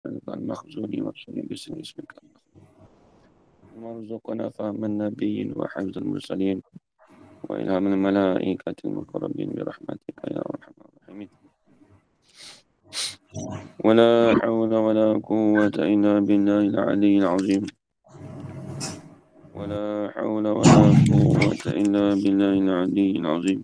المخزون وارزقني باسم اسمك وارزقنا فهم النبيين وحفظ المرسلين وإلهام الملائكة المقربين برحمتك يا أرحم الراحمين. ولا حول ولا قوة إلا بالله العلي العظيم. ولا حول ولا قوة إلا بالله العلي العظيم.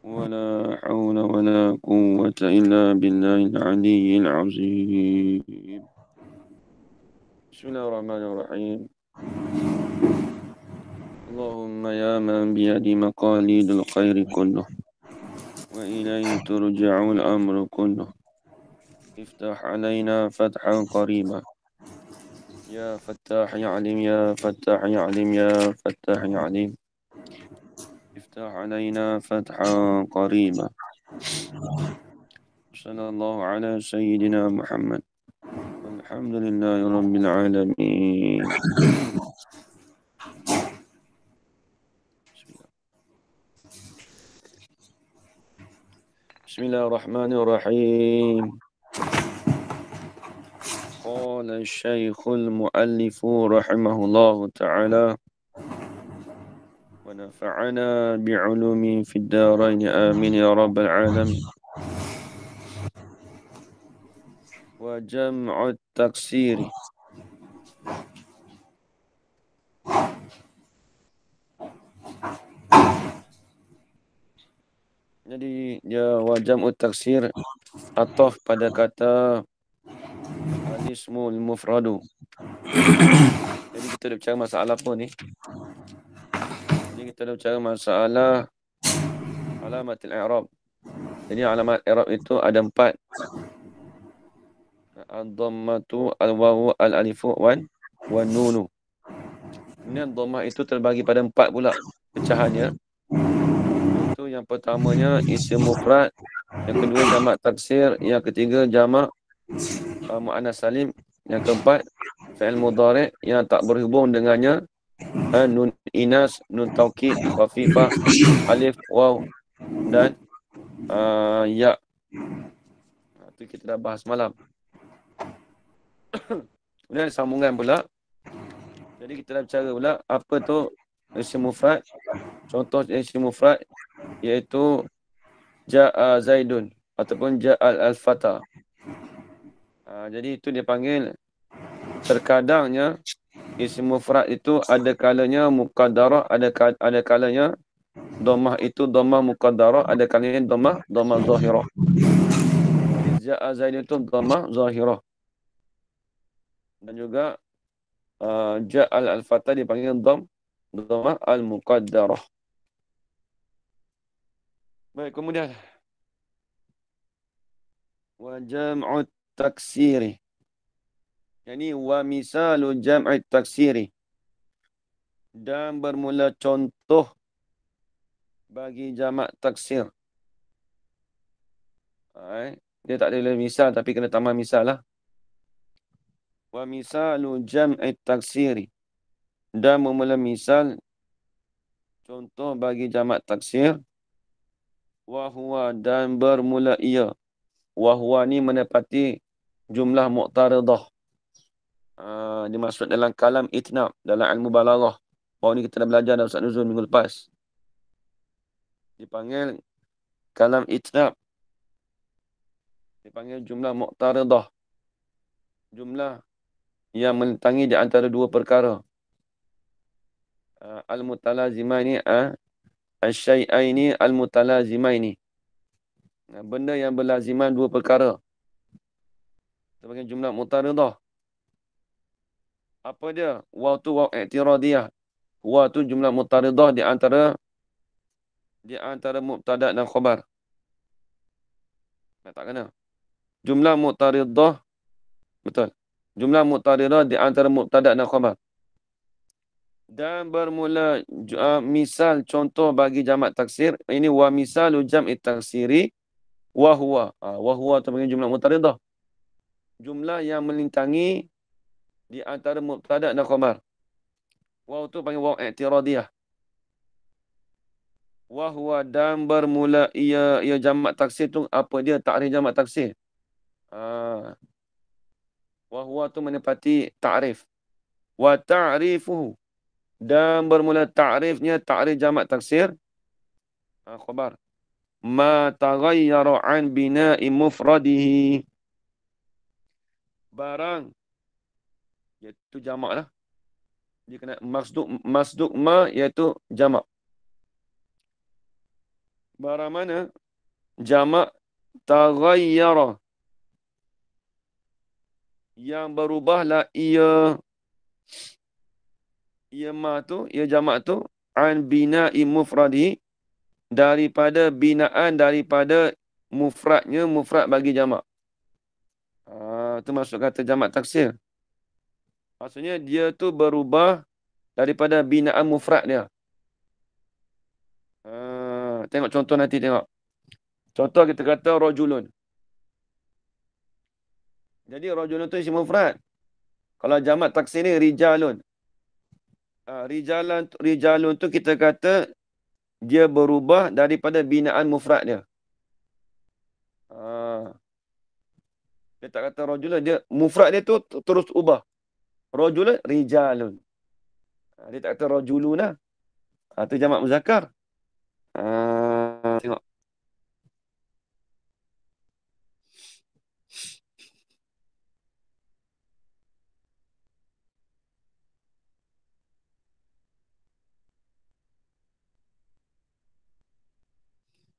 ولا حول ولا قوة إلا بالله العلي العظيم. بسم الله الرحمن الرحيم. اللهم يا من بيد مقاليد الخير كله وإليه ترجع الأمر كله افتح علينا فتحا قريبا يا فتاح يا عليم يا فتاح يا عليم يا فتاح يا عليم افتح علينا فتحا قريبا. صلى الله على سيدنا محمد والحمد لله رب العالمين. بسم الله الرحمن الرحيم. قال الشيخ المؤلف رحمه الله تعالى ونفعنا بعلوم في الدارين آمين يا رب العالمين. وجمع التكسير jadi dia wajam'ut taksir ataf pada kata al-ismul mufradu. Jadi kita dah bicara masalah apa ni? Jadi kita dah bicara masalah alamatul i'rab. Jadi alamat i'rab itu ada 4. Ad-dhammatu, al-wawu, al-alifu wan nunu. Kemudian dhammah itu terbagi pada 4 pula pecahannya. Itu yang pertamanya isim mufrad, yang kedua jamak taksir, yang ketiga jamak muannas salim, yang keempat fi'il mudhari' yang tak berhubung dengannya nun inas, nun taukid, khafifah, alif, waw dan ya. Itu kita dah bahas malam. Kemudian sambungan pula. Jadi kita dah bicara pula apa tu isim mufrad. Contoh isim mufrad iaitu ja'a Zaidun ataupun ja'al al-fata. Jadi itu dia panggil, terkadangnya isim mufrad itu ada kalanya muqaddarah, ada kalanya dhammah itu dhammah muqaddarah, ada kalanya dhammah zahirah. Jadi ja'a Zaidun itu dhammah zahirah. Dan juga ja'al al-fata dipanggil dhammah al-muqaddarah. Baik, kemudian wa jam'ut taksiri. Yani wa misalu jam'ut taksiri. Dan bermula contoh bagi jamak taksir. Dia tak ada misal tapi kena tambah misal lah. Wa misalu jam'ut taksiri. Dan bermula misal contoh bagi jamak taksir. Wa huwa dan bermula ia. Wa huwa ni menepati jumlah mu'taridah. Dimaksud dalam kalam itnab, dalam ilmu balaghah. Baru ni kita dah belajar dalam Ustaz Nuzul minggu lepas. Dipanggil kalam itnab. Dipanggil jumlah mu'taridah. Jumlah yang menentangi di antara dua perkara. Al-mutalazimaini al-syai'aini al-mutalazimaini. Benda yang berlaziman dua perkara. Kita panggil jumlah mu'taridah. Apa dia? Waw tu waw i'tiradiyah. Waw tu jumlah mu'taridah di antara mubtada dan khabar. Tak kena. Jumlah mu'taridah. Betul. Jumlah mu'taridah di antara mubtada dan khabar. Dan bermula misal contoh bagi jamak taksir. Ini wa misalu jam'i taksiri wa huwa. Wa huwa tu panggil jumlah mu'taridah. Jumlah yang melintangi di antara mubtada dan khabar. Waw tu panggil waw i'tiradiyah. Wa huwa dan bermula ia jamak taksir tu apa dia takrif jamak taksir? wa tu menepati ta'rif. Wa ta'rifuhu. Dan bermula ta'rifnya ta'rif jamak taksir. Khabar. Ma taghayyara an bina'i mufradihi. Barang. Iaitu jamak lah. Dia kena masduk ma iaitu jamak. Barang mana? Jamak taghayyara. Yang berubahlah ia ma tu, ia jamak tu, an bina'i mufradi, daripada binaan daripada mufradnya, mufrad bagi jamak. Itu maksud kata jamak taksir. Maksudnya dia tu berubah daripada binaan mufrad dia. Tengok contoh nanti tengok. Contoh kita kata rajulun. Jadi rajulun tu isim mufrad. Kalau jamak taksir ni rijalun. Rijalun tu kita kata dia berubah daripada binaan mufrad dia. Dia tak kata rajulun, dia mufrad dia tu terus ubah. Rajulun rijalun. Dia tak kata rajulun lah. Itu jamak muzakkar. Tengok.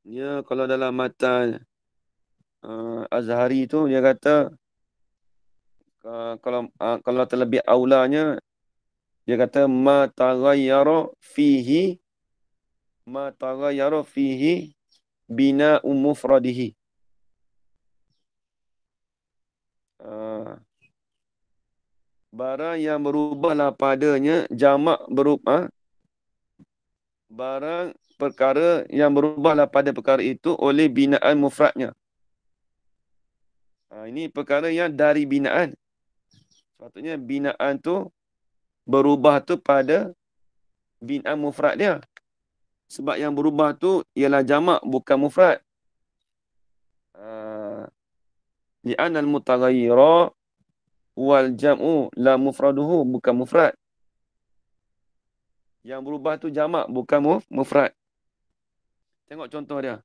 Ya, kalau dalam matan Azhari tu dia kata kalau terlebih aulanya dia kata ma taghayyara fihi bina'u mufradihi. Barang yang berubahlah padanya jamak berubah. Barang perkara yang berubahlah pada perkara itu oleh binaan mufradnya. Ini perkara yang dari binaan. Sepatutnya binaan tu berubah tu pada binaan mufrad dia. Sebab yang berubah tu ialah jamak bukan mufrad. Li'anna al-mutaghayyira wal jam'u la mufraduhu, bukan mufrad. Yang berubah tu jamak bukan mufrad. Tengok contoh dia.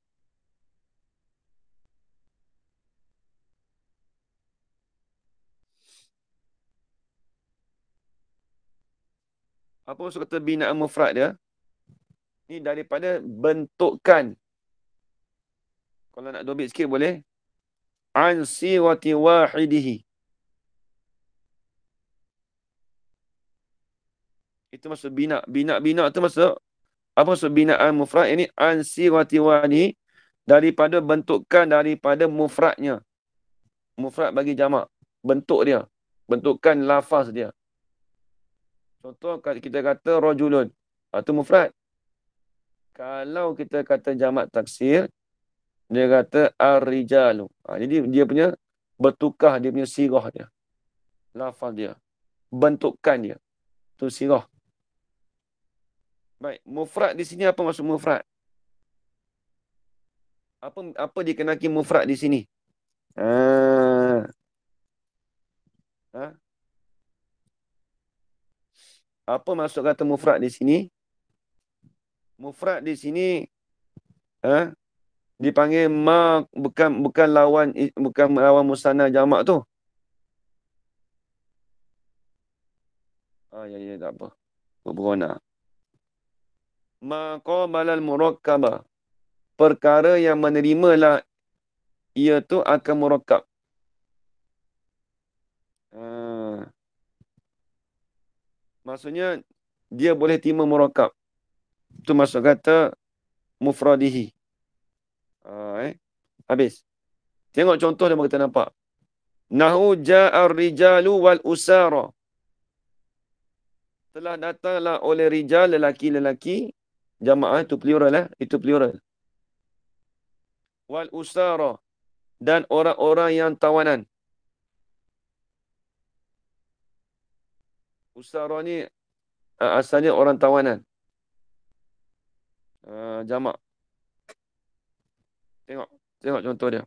Apa maksud kata binaan mufrad dia? Ini daripada bentukan. Kalau nak dobit sikit boleh. An siwati wahidihi. Itu maksud bina. Bina tu maksud, apa maksud binaan mufrad? Ini an siwati wahidihi. Daripada bentukan daripada mufradnya. Mufrad bagi jamak. Bentuk dia. Bentukan lafaz dia. Contoh kita kata rajulun. Itu mufrad. Kalau kita kata jamak taksir, dia kata ar-rijalu. Jadi dia punya bertukar dia punya sirah dia. Lafaz dia. Bentukan dia. Itu sirah. Baik. Mufrad di sini apa maksud mufrad? Apa dikenaki mufrad di sini? Apa maksud kata mufrad di sini? Mufrad di sini dipanggil ma, bukan lawan musanna jamak tu. Ya tak apa. Berona. Ma qabalal murakkaba. Perkara yang menerimalah ia tu akan murakkab. Maksudnya dia boleh terima murakkab. Itu maksud kata mufradihi. Habis. Tengok contoh dia kita nampak. Nahu ja'ar rijalu wal usara. Telah datanglah oleh rijal, lelaki-lelaki. Jamaah itu plural lah. Itu plural. Wal usara. Dan orang-orang yang tawanan. Usara ni asalnya orang tawanan. Jamak. Tengok contoh dia.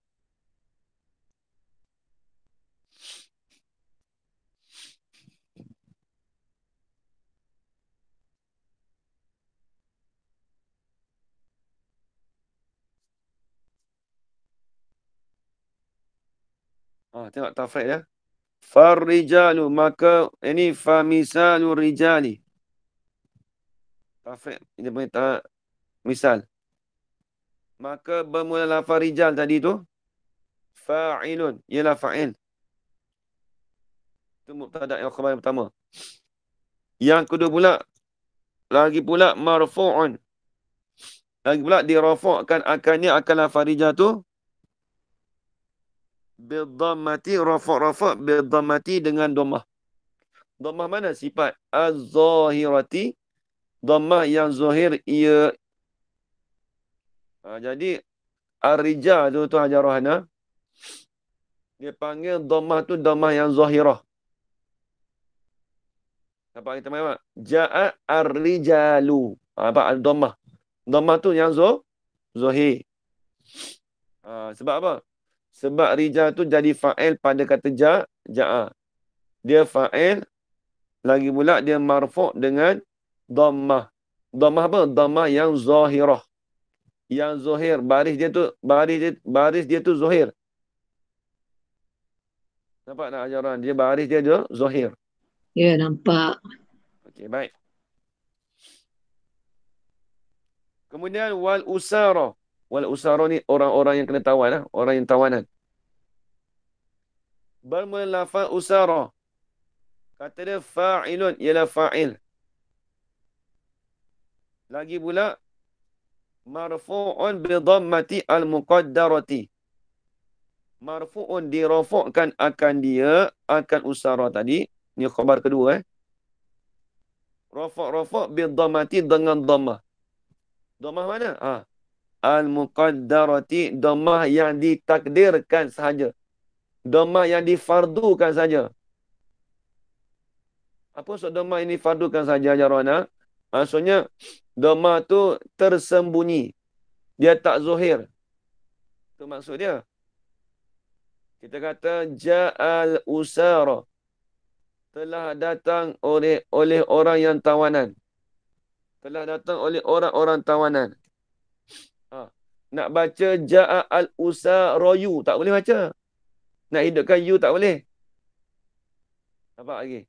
Tengok tafrid ya. Farrijalu, maka ini famisalu rijali. Tafrid, ini punya misal. Maka bermula lafaz rijal tadi tu fa'ilun, ialah fa'il. Itu mubtada yang khabar pertama. Yang kedua pula, lagi pula marfu'un. Lagi pula dirafa'kan akannya akan lafaz rijal tu bidhammati, rafa' bidhammati dengan dhammah. Dhammah mana? Sifat az-zahirati. Dhammah yang zahir ia. Jadi ar-rijal tu Tuan Hajar Rohana, dia panggil dhammah tu dhammah yang zahirah. Nampak kita main, ja'a ar-rijalu. Nampak dhammah. Dhammah tu yang zahir. Sebab apa? Sebab rijal tu jadi fa'il pada kata ja'a. Dia fa'il. Lagi pula dia marfu' dengan dhammah. Dhammah apa? Dhammah yang zahirah. Yang zahir. Baris dia tu zahir. Nampak tak ajaran? Dia baris dia tu zahir. Ya, nampak. Okey, baik. Kemudian wal usara. Wal usara ni orang-orang yang kena tawan. Orang yang tawanan. Bermula lafaz usara. Kata dia fa'ilun, ialah fa'il. Lagi pula marfu'un bi dhammati al-muqaddarati. Marfu'un dirafa'kan akan dia, akan usara tadi. Ni khabar kedua. Rafa' bi dhammati dengan dhammah. Dhammah mana? Al-muqaddarati, dhammah yang ditakdirkan sahaja. Dhammah yang difardukan saja. Apa maksud dhammah ini fardukan saja, Jarwana? Maksudnya, dhammah tu tersembunyi. Dia tak zuhir. Itu maksud dia. Kita kata, ja'al usara. Telah datang oleh orang yang tawanan. Telah datang oleh orang-orang tawanan. Nak baca ja'al usarayu. Tak boleh baca. Nak hidupkan you tak boleh. Nampak lagi?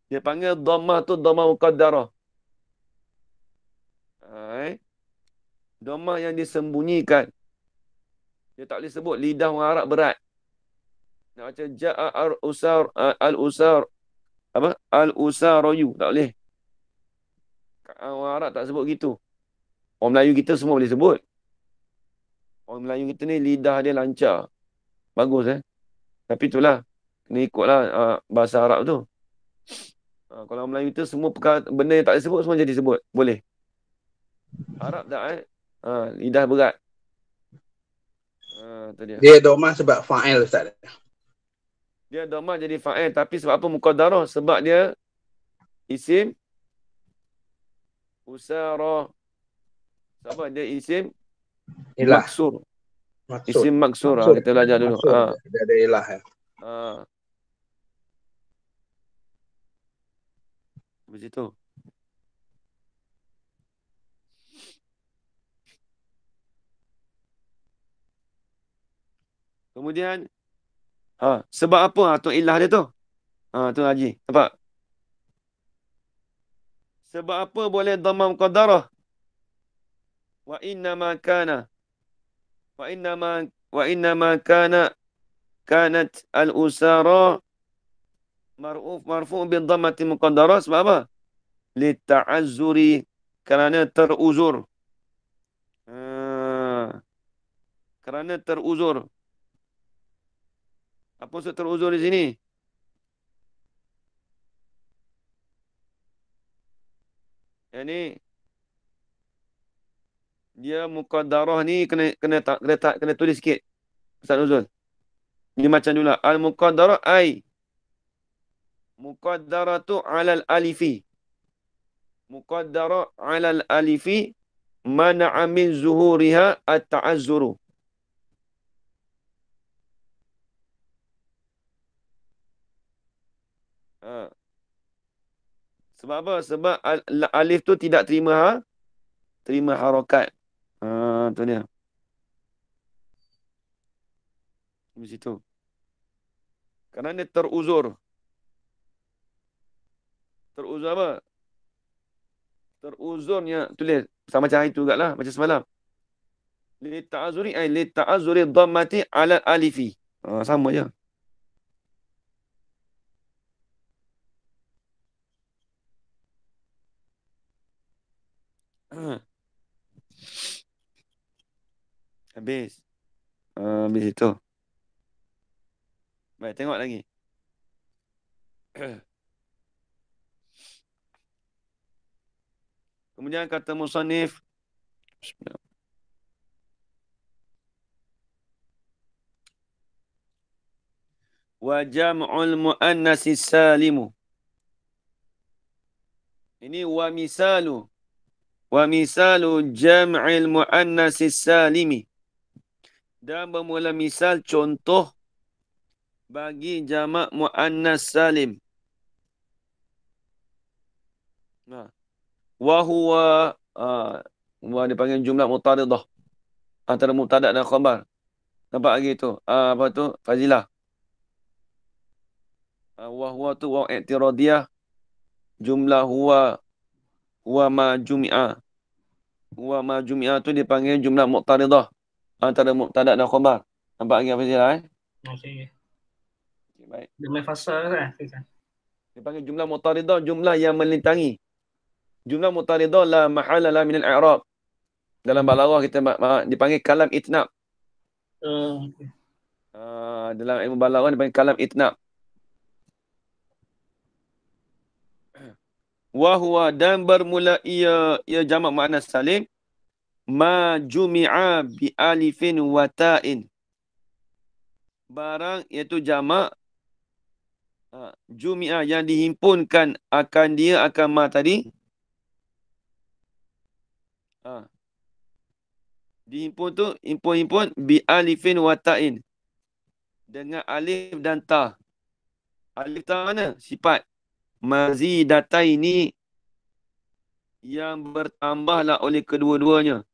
Dia panggil dhammah tu dhammah muqaddarah. Dhammah yang disembunyikan. Dia tak boleh sebut. Lidah orang Arab berat. Nak baca ja'a al-usar. Apa? Al-usarayu. Tak boleh. Orang Arab tak sebut gitu. Orang Melayu kita semua boleh sebut. Orang Melayu kita ni lidah dia lancar. Bagus Tapi itulah. Kena ikutlah bahasa Arab tu. Kalau orang Melayu kita semua perkara, benda yang tak boleh sebut semua jadi sebut. Boleh. Arab tak lidah berat. Tu dia. Dia dhammah sebab fa'il Ustaz. Dia dhammah jadi fa'il. Tapi sebab apa muqaddarah? Sebab dia isim usara. Sebab apa? Dia isim maksur. Isim maksur. Kita belajar dulu. Dia ada ilah. Begitu. Kemudian sebab apa tu ilah dia tu? Tu Haji. Nampak? Sebab apa boleh dhammah muqaddarah? Wa innama kanat al-usara marfu' bi dhammati muqaddarah. Sebab apa? Li ta'azzuri, kerana teruzur. Kerana teruzur. Apa maksud teruzur di sini? Yang ni dia muqaddarah ni kena tulis sikit. Ustaz Nuzul. Ni macam dulu. Al-muqaddarah ai muqaddaratu 'alal alifi. Muqaddarah 'alal alifi mana'a min zuhuriha at-ta'azzuru. Sebab apa? Sebab alif tu tidak terima harakat. Tu dia. Di situ. Kerana teruzur. Teruzur apa? Teruzurnya. Tulis. Sama macam itu juga lah. Macam semalam. Li ta'azuri dhammati ala alifi. Sama je. Habis. Habis itu. Baik, tengok lagi. Kemudian kata musannif. Wa jam'ul muannasi salimu. Ini wa misalu. Wa misalu jam'il muannasi salimi. Dan bermula misal contoh bagi jamak muannas salim. Wa huwa wa dipanggil jumlah mutaridah antara mubtada dan khabar. Nampak lagi tu? Apa tu? Fazilah. Wa huwa tu wa i'tiradiyah. Jumlah huwa ma jumi'a. Huwa ma jumi'a tu dipanggil jumlah muqtaridah antara mubtada dan khabar. Nampak lagi apa Fazilah Okey. Okay, baik. Dia main fasa kan? Dipanggil jumlah muqtaridah, jumlah yang melintangi. Jumlah muqtaridah la mahala la min al-i'rab. Dalam balaghah kita dipanggil kalam itnab. Okay. Dalam ilmu balaghah dipanggil kalam itnab. Wa huwa dan bermula ia jamak muannas salim ma jumi'a bi alifin wa ta'in. Barang iaitu jamak jumi'a yang dihimpunkan akan dia akan ma tadi. Dihimpun tu himpun bi alifin wa ta'in. Dengan alif dan ta. Alif ta mana? Sifat. Mazidataini yang bertambahlah oleh kedua-duanya.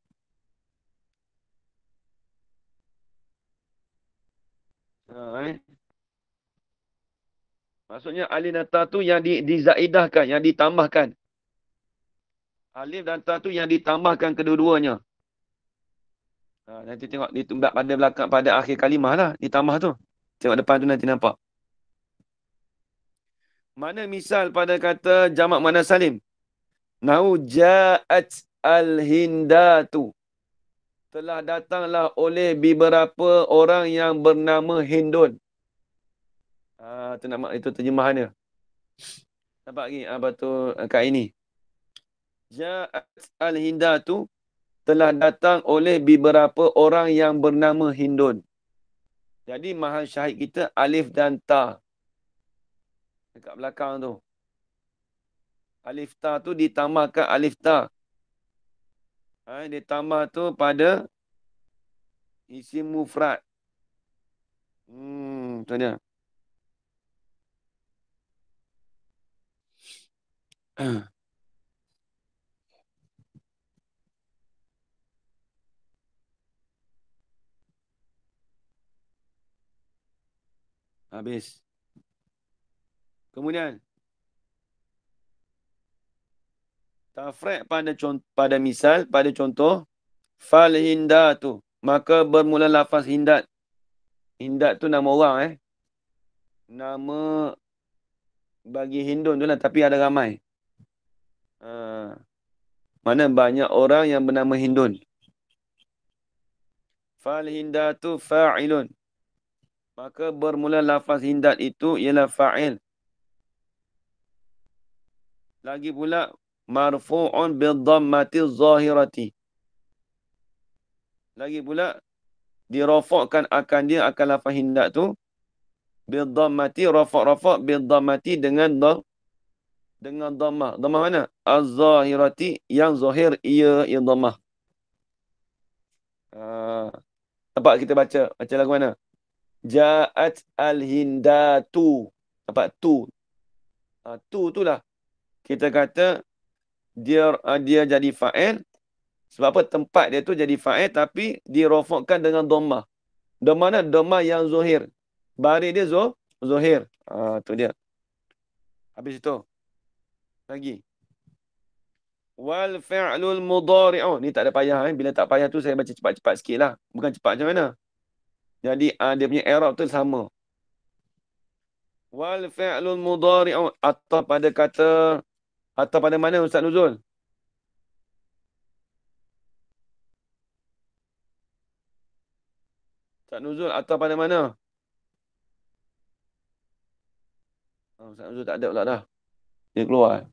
Maksudnya alif dan ta tu yang dizaidahkan, yang ditambahkan. Alif dan ta tu yang ditambahkan kedua-duanya. Nanti tengok ditumbak pada belakang, pada akhir kalimah lah. Ditambah tu. Tengok depan tu nanti nampak. Mana misal pada kata jamak muannas salim? Nahu ja'at al-hindatu. Telah datanglah oleh beberapa orang yang bernama Hindun. Itu terjemahannya. Nampak lagi apa tu kat ini? Ja'at al-hindatu. Telah datang oleh beberapa orang yang bernama Hindun. Jadi mahal syahid kita alif dan ta. Dekat belakang tu. Alif ta tu ditambahkan alif ta. Ditambah tu pada isim mufrad. Tu dia. Habis. Kemudian tafriq pada misal, pada contoh fal hindatu, maka bermula lafaz hindat. Hindat tu nama orang Nama bagi Hindun tu lah, tapi ada ramai. Mana banyak orang yang bernama Hindun. Fal hindatu fa'ilun. Maka bermula lafaz hindat itu ialah fa'il. Lagi pula marfu'un bidhammati zahirati. Lagi pula dirafakkan akan dia akan lafaz hindat tu bidhammati, rafa' bidhammati dengan dhammah. Dhammah mana? Az-zahirati, yang zahir ia dhammah. Nampak kita baca lagu mana? Ja'at al-hindatu. Nampak tu. Tu lah. Kita kata dia jadi fa'il. Sebab apa? Tempat dia tu jadi fa'il tapi dirafakkan dengan dhammah. Dhamma mana? Dhamma yang zuhir. Baris dia zuhir. Tu dia. Habis itu. Lagi. Wal fi'lul mudhari'u. Ni tak ada payah. Bila tak payah tu saya baca cepat-cepat sikit lah. Bukan cepat macam mana. Jadi dia punya i'rab tu sama. Wal fi'lul mudhari'u. Atau pada kata. Atau pada mana Ustaz Nuzul? Ustaz Nuzul atau pada mana? Ustaz Nuzul tak ada pula dah. Dia keluar.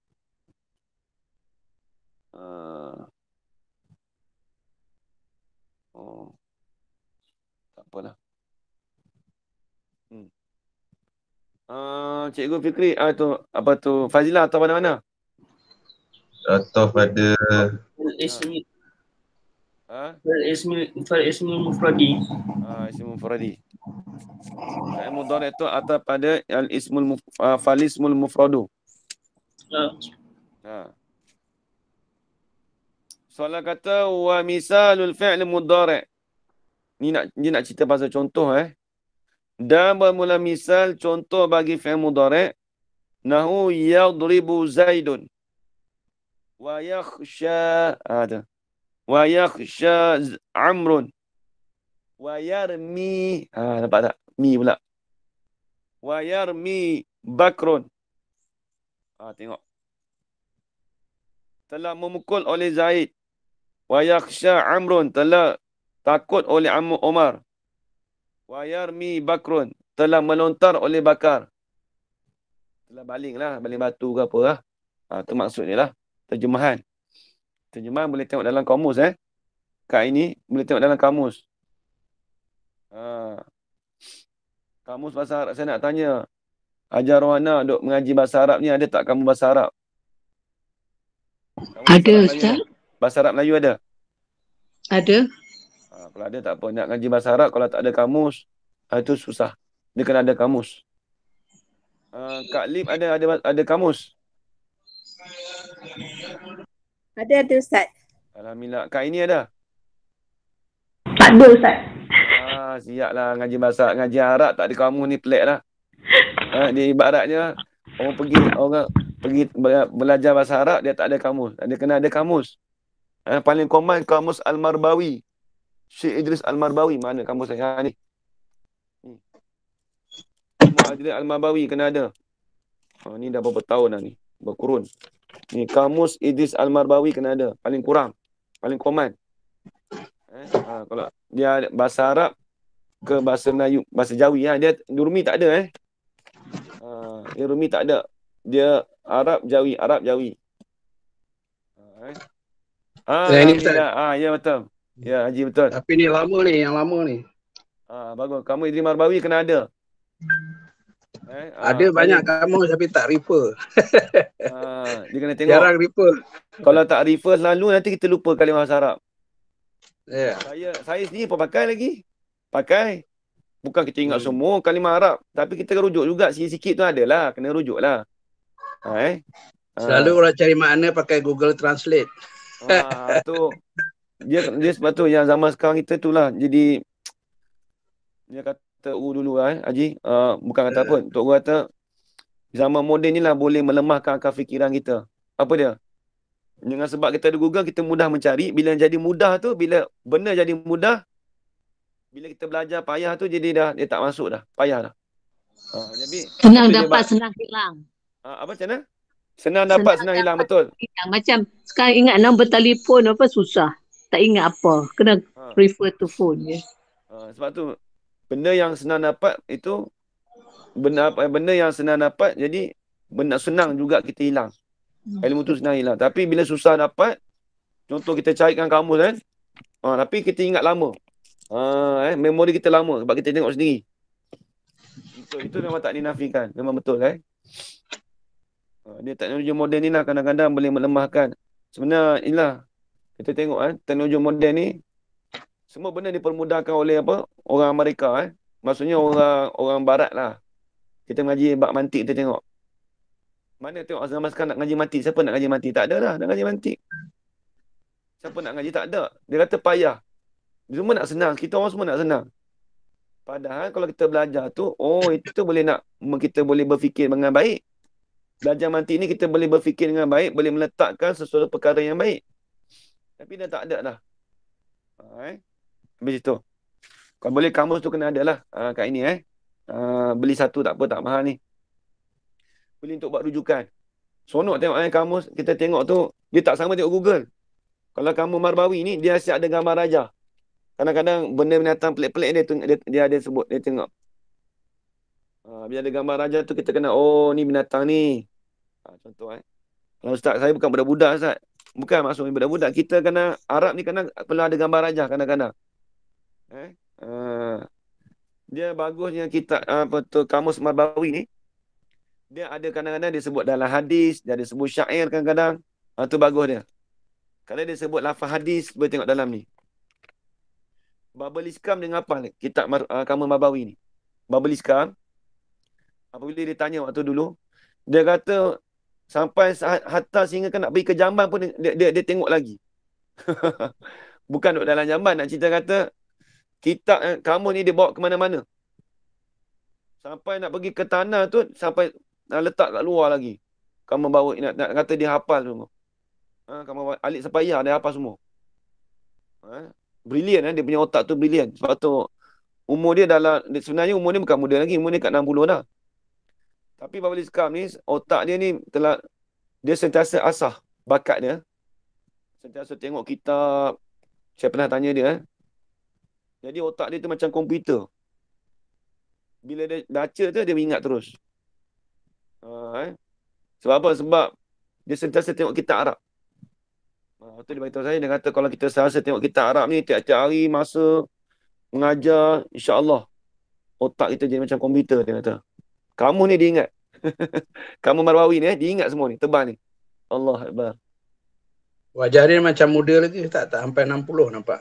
Tak apalah. Cikgu Fikri, tu apa tu? Fazila atau pada mana? Atau pada Ismul mufradi. Ismul mufradi. Mudhari' itu atau pada falismul mufradu. Soalan kata wa misalul fi'l mudhari'. Dia nak cerita pasal contoh Dan bermula misal contoh bagi fi'il mudhari'. Nahu yadribu Zaidun. Wa yakhsha Wa yakhsha Amrun. Wa yarmi. Nampak tak? Mi pula. Wa yarmi Bakrun. Tengok. Telah memukul oleh Zaid. Wa yakhsha Amrun. Telah takut oleh Umar. Wa yarmi Bakrun. Telah melontar oleh Bakar. Telah baling lah. Baling batu ke apa lah. Itu maksudnya lah. Terjemahan. Terjemahan boleh tengok dalam kamus Kat ini boleh tengok dalam kamus. Kamus bahasa Arab saya nak tanya. Hajar Rohana duk mengaji bahasa Arab ni ada tak kamu bahasa Arab? Ada Ustaz. Bahasa Arab Melayu ada? Ada. Kalau ada tak apa. Nak ngaji bahasa Arab kalau tak ada kamus, itu susah. Dia kena ada kamus. Kak Lip ada kamus? Ada Ustaz. Alhamdulillah. Kak ini ada? Tak ada Ustaz. Siap lah ngaji bahasa. Ngaji Arab tak ada kamus ni pelik lah. Dia ibaratnya orang pergi belajar bahasa Arab, dia tak ada kamus. Dia kena ada kamus. Paling common kamus Al-Marbawi. Syekh Idris Al-Marbawi. Mana kamus saya ni? Kamus Idris Al-Marbawi kena ada. Ni dah berapa tahun dah ni. Berkurun. Ni kamus Idris Al-Marbawi kena ada. Paling kurang. Paling common. Kalau dia bahasa Arab ke bahasa Melayu, bahasa Jawi dia Rumi tak ada dia Rumi tak ada. Dia Arab Jawi, Arab Jawi. Ini Ustaz. Ya betul. Ya Haji betul. Tapi ni lama ni, yang lama ni. Bagus. Kamu Idris Marbawi kena ada. Ada banyak kamu tapi tak refer. Dia kena tengok. Jarang refer. Kalau tak refer selalu nanti kita lupa kalimah bahasa Arab. Ya. Saya sendiri pun pakai lagi. Pakai. Bukan kita ingat semua kalimah Arab. Tapi kita rujuk juga sikit-sikit tu adalah. Kena rujuk lah. Selalu orang cari makna pakai Google Translate. Tu. Dia sebab tu yang zaman sekarang kita tu lah. Jadi dia kata dulu Haji. Bukan kata apa. Tok Guru kata zaman moden ni lah boleh melemahkan akal fikiran kita. Apa dia? Dengan sebab kita ada Google, kita mudah mencari. Bila jadi mudah tu, bila benda jadi mudah, bila kita belajar payah tu, jadi dia tak masuk dah. Payah dah. Jadi Senang dapat, senang hilang. Apa macam mana? Senang dapat, senang hilang, betul. Macam sekarang ingat nombor telefon apa susah. Tak ingat apa. Kena refer to phone je. Sebab tu, benda yang senang dapat itu, benda yang senang dapat, jadi benda senang juga kita hilang. Ilmu tu senang hilang. Tapi bila susah dapat, contoh kita carikan kamus tapi kita ingat lama. Memori kita lama sebab kita tengok sendiri. Itu memang tak dinafikan. Memang betul Dia teknologi moden ni lah kadang-kadang boleh melemahkan. Sebenarnya inilah kita tengok teknologi moden ni semua benda dipermudahkan oleh orang Amerika Maksudnya orang barat lah. Kita mengaji bab mantik kita tengok. Mana tengok zaman sekarang nak ngaji mantik? Siapa nak ngaji mantik? Tak ada dah nak ngaji mantik. Siapa nak ngaji? Tak ada. Dia kata payah. Dia semua nak senang. Kita orang semua nak senang. Padahal kalau kita belajar tu, itu boleh kita boleh berfikir dengan baik. Belajar mantik ni kita boleh berfikir dengan baik, boleh meletakkan sesuatu perkara yang baik. Tapi dah tak ada dah. Habis itu. Kalau boleh kamus tu kena ada lah kat ini beli satu tak apa, tak mahal ni. Beli untuk buat rujukan. Sonok tengok kamus, kita tengok tu, dia tak sama tengok Google. Kalau kamus Marbawi ni, dia asyik ada gambar raja. Kadang-kadang benda binatang pelik-pelik dia ada sebut, dia tengok. Bila ada gambar raja tu, kita kena, ni binatang ni. Contoh Kalau Ustaz, saya bukan budak-budak Ustaz. Bukan maksudnya budak-budak. Kita kena, Arab ni kena perlu ada gambar raja kadang-kadang. Dia bagusnya kita kamus Marbawi ni. Dia ada kadang-kadang dia sebut dalam hadis, dia ada sebut syair kadang-kadang. Tu bagus dia. Kalau dia sebut lafaz hadis, boleh tengok dalam ni. Babel Iskam dia ngapal kitab kamus Marbawi ni. Babel Iskam, apabila dia tanya waktu dulu, dia kata sampai hatta sehingga kan nak pergi ke jamban pun dia tengok lagi. Bukan duduk dalam jamban, nak cerita kata kitab kamus ni dia bawa ke mana-mana. Sampai nak pergi ke tanah tu, sampai letak kat luar lagi. Kamu bawa, nak kata dia hafal semua. Kamu alik sepayah, dia hafal semua. Brilian dia punya otak tu brilian. Sebab tu umur dia sebenarnya umur dia bukan muda lagi, umur dia kat 60 dah. Tapi Babul Iskam ni, otak dia ni dia sentiasa asah bakat dia. Sentiasa tengok kitab. Saya pernah tanya dia. Jadi otak dia tu macam komputer. Bila dia baca tu, dia ingat terus. Sebab apa? Sebab dia sentiasa tengok kitab Arab. Tu dia beritahu saya, dia kata kalau kita sentiasa tengok kitab Arab ni, tiap-tiap hari masa mengajar, insya-Allah otak kita jadi macam komputer, dia kata. Kamu ni dia ingat. Kamu Marwawi ni dia ingat semua ni, tebal ni. Allah Akbar. Wajah dia macam muda lagi, tak sampai 60 nampak.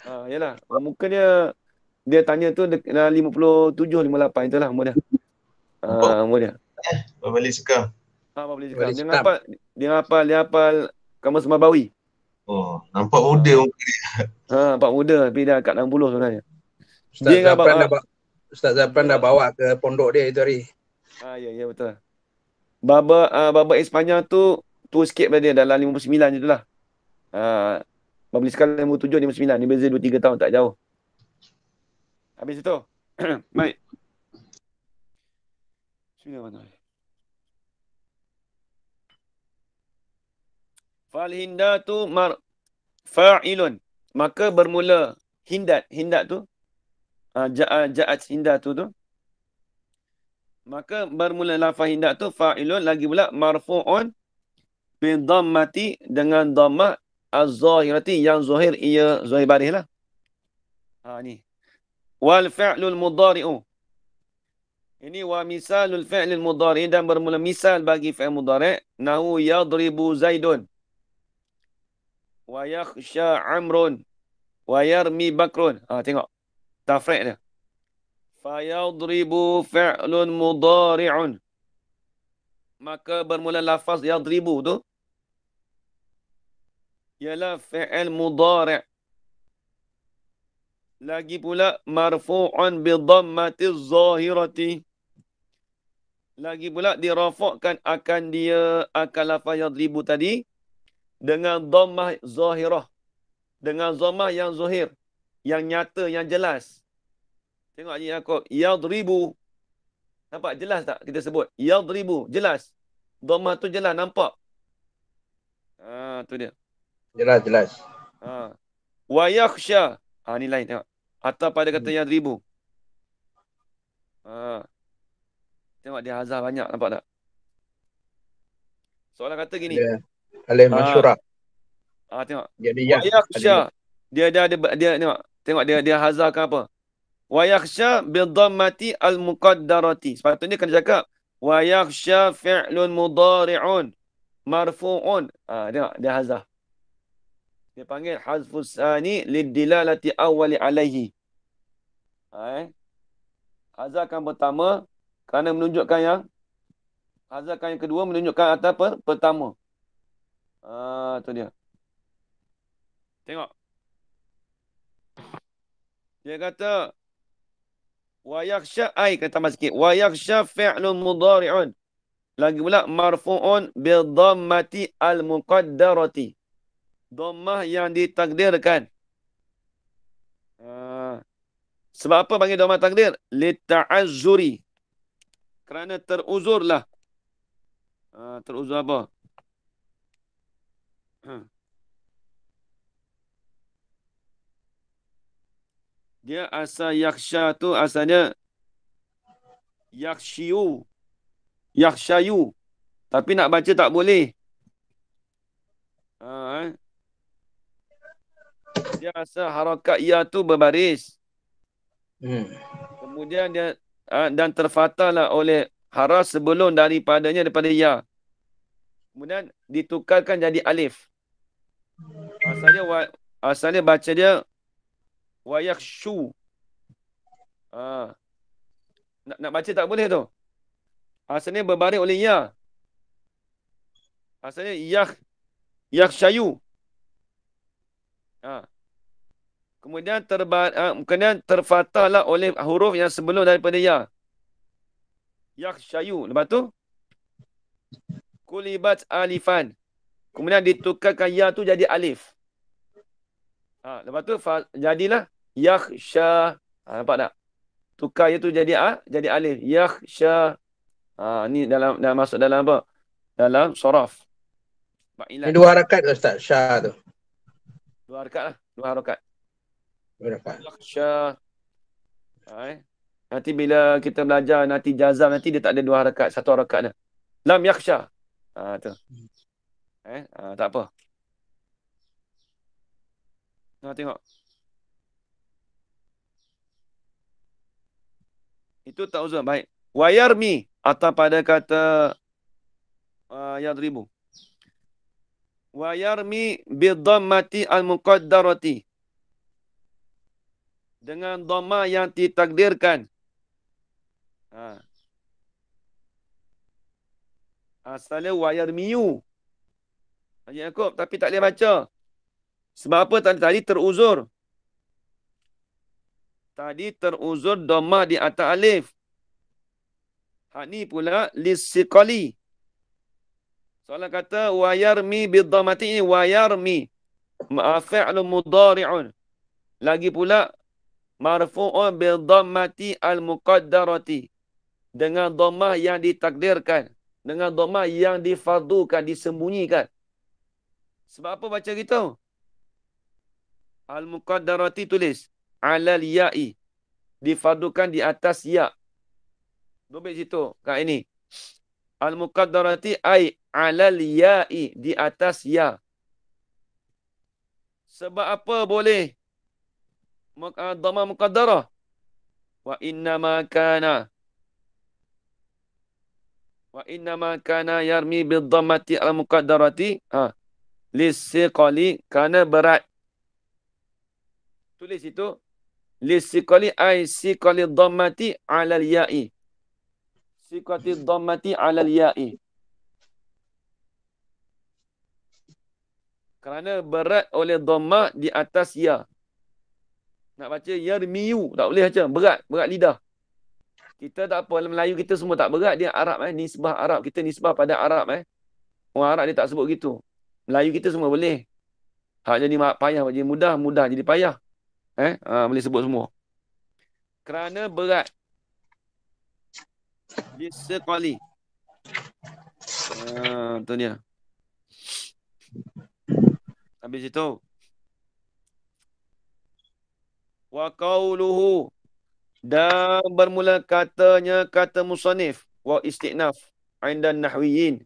Yalah, muka dia tanya tu dah 57, 58 itulah umur dia. Umur dia. Babel Iskam. Babel Iskam. Dia hafal Kamus Marbawi. Nampak muda muka dia. Nampak muda tapi dah kat 60 sebenarnya. Ustaz Zafran dah bawa ke pondok dia itu hari. Ya betul. Baba Espanyol tu sikit pada dia dalam 59 je tu lah. Babel Iskam 57, 59. Ni beza 2-3 tahun, tak jauh. Habis itu. Baik. Bismillahirrahmanirrahim. Fal hindatu fa'ilun. Maka bermula hindat. Hindat tu. Ja'at hindat tu. Maka bermula lafaz hindat tu fa'ilun. Lagi pula marfu'un bi dhammati dengan dhammah az-zahirati yang zahir ia zahir baris lah. Ni. Wal fi'lul mudhari'u. Ini wa misalul fi'lil mudhari' dan bermula misal bagi fi'il mudhari' nahu yadribu Zaidun wa yakhsha Amrun wa yarmi Bakrun. Tengok tafriq dia. Fa yadribu fi'lun mudhari'un. Maka bermula lafaz yadribu tu ialah fi'il mudhari'. Lagi pula marfu'un bi dhammati zahirati. Lagi pula dirafakkan akan lafaz yadribu tadi dengan dhammah zahirah. Dengan dhammah yang zahir, yang nyata, yang jelas. Tengok Haji Yaakob, yadribu. Nampak jelas tak kita sebut? Yadribu, jelas. Dhammah tu jelas, nampak. Tu dia. Jelas. Wa yakhsha. Ni lain tengok. Atau pada kata yadribu. Tengok dia hazah banyak, nampak tak? Soalan kata gini. Alif masyurah. Tengok. Jadi wa yakhsha. Dia tengok. Tengok dia hazahkan apa? Wa yakhsha bi dhammati al muqaddarati. Sepatutnya kena cakap wa yakhsha fi'lun mudhari'un marfu'un. Tengok dia hazah. Dia panggil hazfus sani lidilalati awwali alaihi. Hazahkan pertama kerana menunjukkan yang hazahkan yang kedua menunjukkan atas pertama. Tu dia. Tengok. Dia kata Wa yakhsha ai kata tambah sikit. Wa yakhsha fi'lun mudhari'un. Lagi pula marfu'un bil dhammati al muqaddarati. Dhammah yang ditakdirkan. Sebab apa panggil dhammah takdir? Li ta'azzuri. Kerana teruzurlah. Teruzur apa? Dia asal yakhsha tu asalnya yakhshiyu. Yakhshayu. Tapi nak baca tak boleh. Dia asal harakat ya tu berbaris. Kemudian dia dan terfathahlah oleh haras sebelum daripadanya daripada ya. Kemudian ditukarkan jadi alif. Asalnya baca dia wa yakhshu. Nak baca tak boleh tu. Asalnya berbaris oleh ya. Asalnya yakhshayu. Kemudian terfathahlah oleh huruf yang sebelum daripada ya. Yakhshayu. Lepas tu kulibat alifan. Kemudian ditukarkan ya tu jadi alif. Lepas tu jadilah yakhsha. Nampak tak? Tukar ya tu jadi alif. Yakhsha. Ni dalam masuk dalam apa? Dalam soraf. Ini 2 harakat Ustaz, Syah tu. 2 harakat lah. 2 harakat. 2 harakat. Yakhsha. Nanti bila kita belajar nanti jazam nanti dia tak ada 2 harakat, 1 harakat dah. Lam yakhsha. Tu. Tak apa. Tengok. Itu tak uzur. Baik. Wa yarmi atau pada kata yadribu. Wa yarmi bidhammati al-muqaddarati. Dengan dhamma yang ditakdirkan. Asalnya wa yarmiyu. Haji Yaakob tapi tak boleh baca. Sebab apa tadi teruzur? Tadi teruzur dhamma di atas alif. Hak ni pula lisiqali. Soalan kata wa yarmi bidhammati ini wa yarmi fi'lun mudhari'un. Lagi pula marfu'un bidhammati al-muqaddarati. Dengan dhammah yang ditakdirkan, dengan dhammah yang difardukan, disembunyikan. Sebab apa baca gitu? Al-muqaddarati tulis alal ya'i. Difardukan di atas ya. Dobit situ kat ini. Al-muqaddarati ay alal ya'i, di atas ya. Sebab apa boleh dhamma muqaddarah? Wa innama kana yarmi bil dhammati al-muqaddarati lisiqali, kana berat. Tulis itu lisiqali ay siqali dhammati alal ya'i. Siqati dhammati alal ya'i. Kerana berat oleh dhamma di atas ya. Nak baca yarmiyu tak boleh baca, berat lidah. Kita tak apa, Melayu kita semua tak berat, dia Arab nisbah Arab, kita nisbah pada Arab Orang Arab dia tak sebut gitu. Melayu kita semua boleh. Hak jadi payah, jadi mudah jadi payah. Boleh sebut semua. Kerana berat. Bisekali. Tu dia. Habis itu. Wa qawluhu. Dan bermula katanya kata musannif. Wa isti'naf. Indan nahwiyin.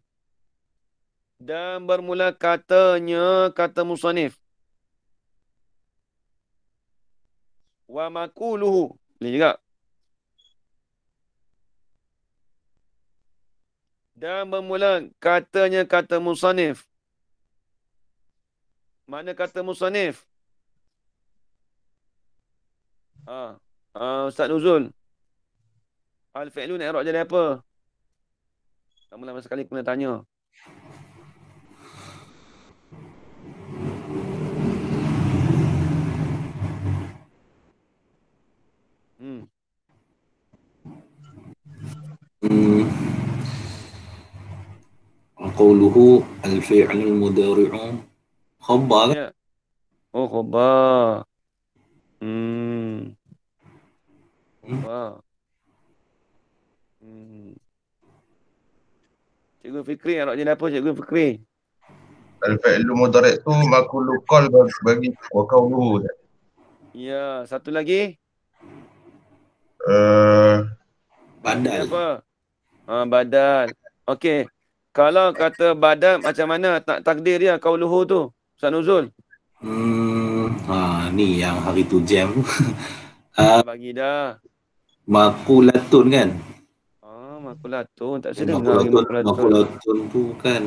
Dan bermula katanya kata musannif. Wa makuluhu. Boleh juga. Dan bermula katanya kata musannif. Mana kata musannif? Ustaz Nuzul. Al-fi'lun i'rab jadi apa? Lama-lama sekali kena tanya. qawluhu al-fi'lul mudhari'u khabar. Ya. Oh, khabar. Khabar. Cikgu Fikri nak jadi apa Cikgu Fikri? Al-fi'lu mudhari' tu maqulul qaul bagi wa qawluhu. Ya, satu lagi. Badal. Apa? Badal. Okey. Kalau kata badal macam mana takdir dia qauluhu tu? Ustaz Nuzul. Ni yang hari tu jam. Bagi dah. Maqulatun kan? Maqulatun. Tak sedang dengar lagi maqulatun. Maqulatun tu kan.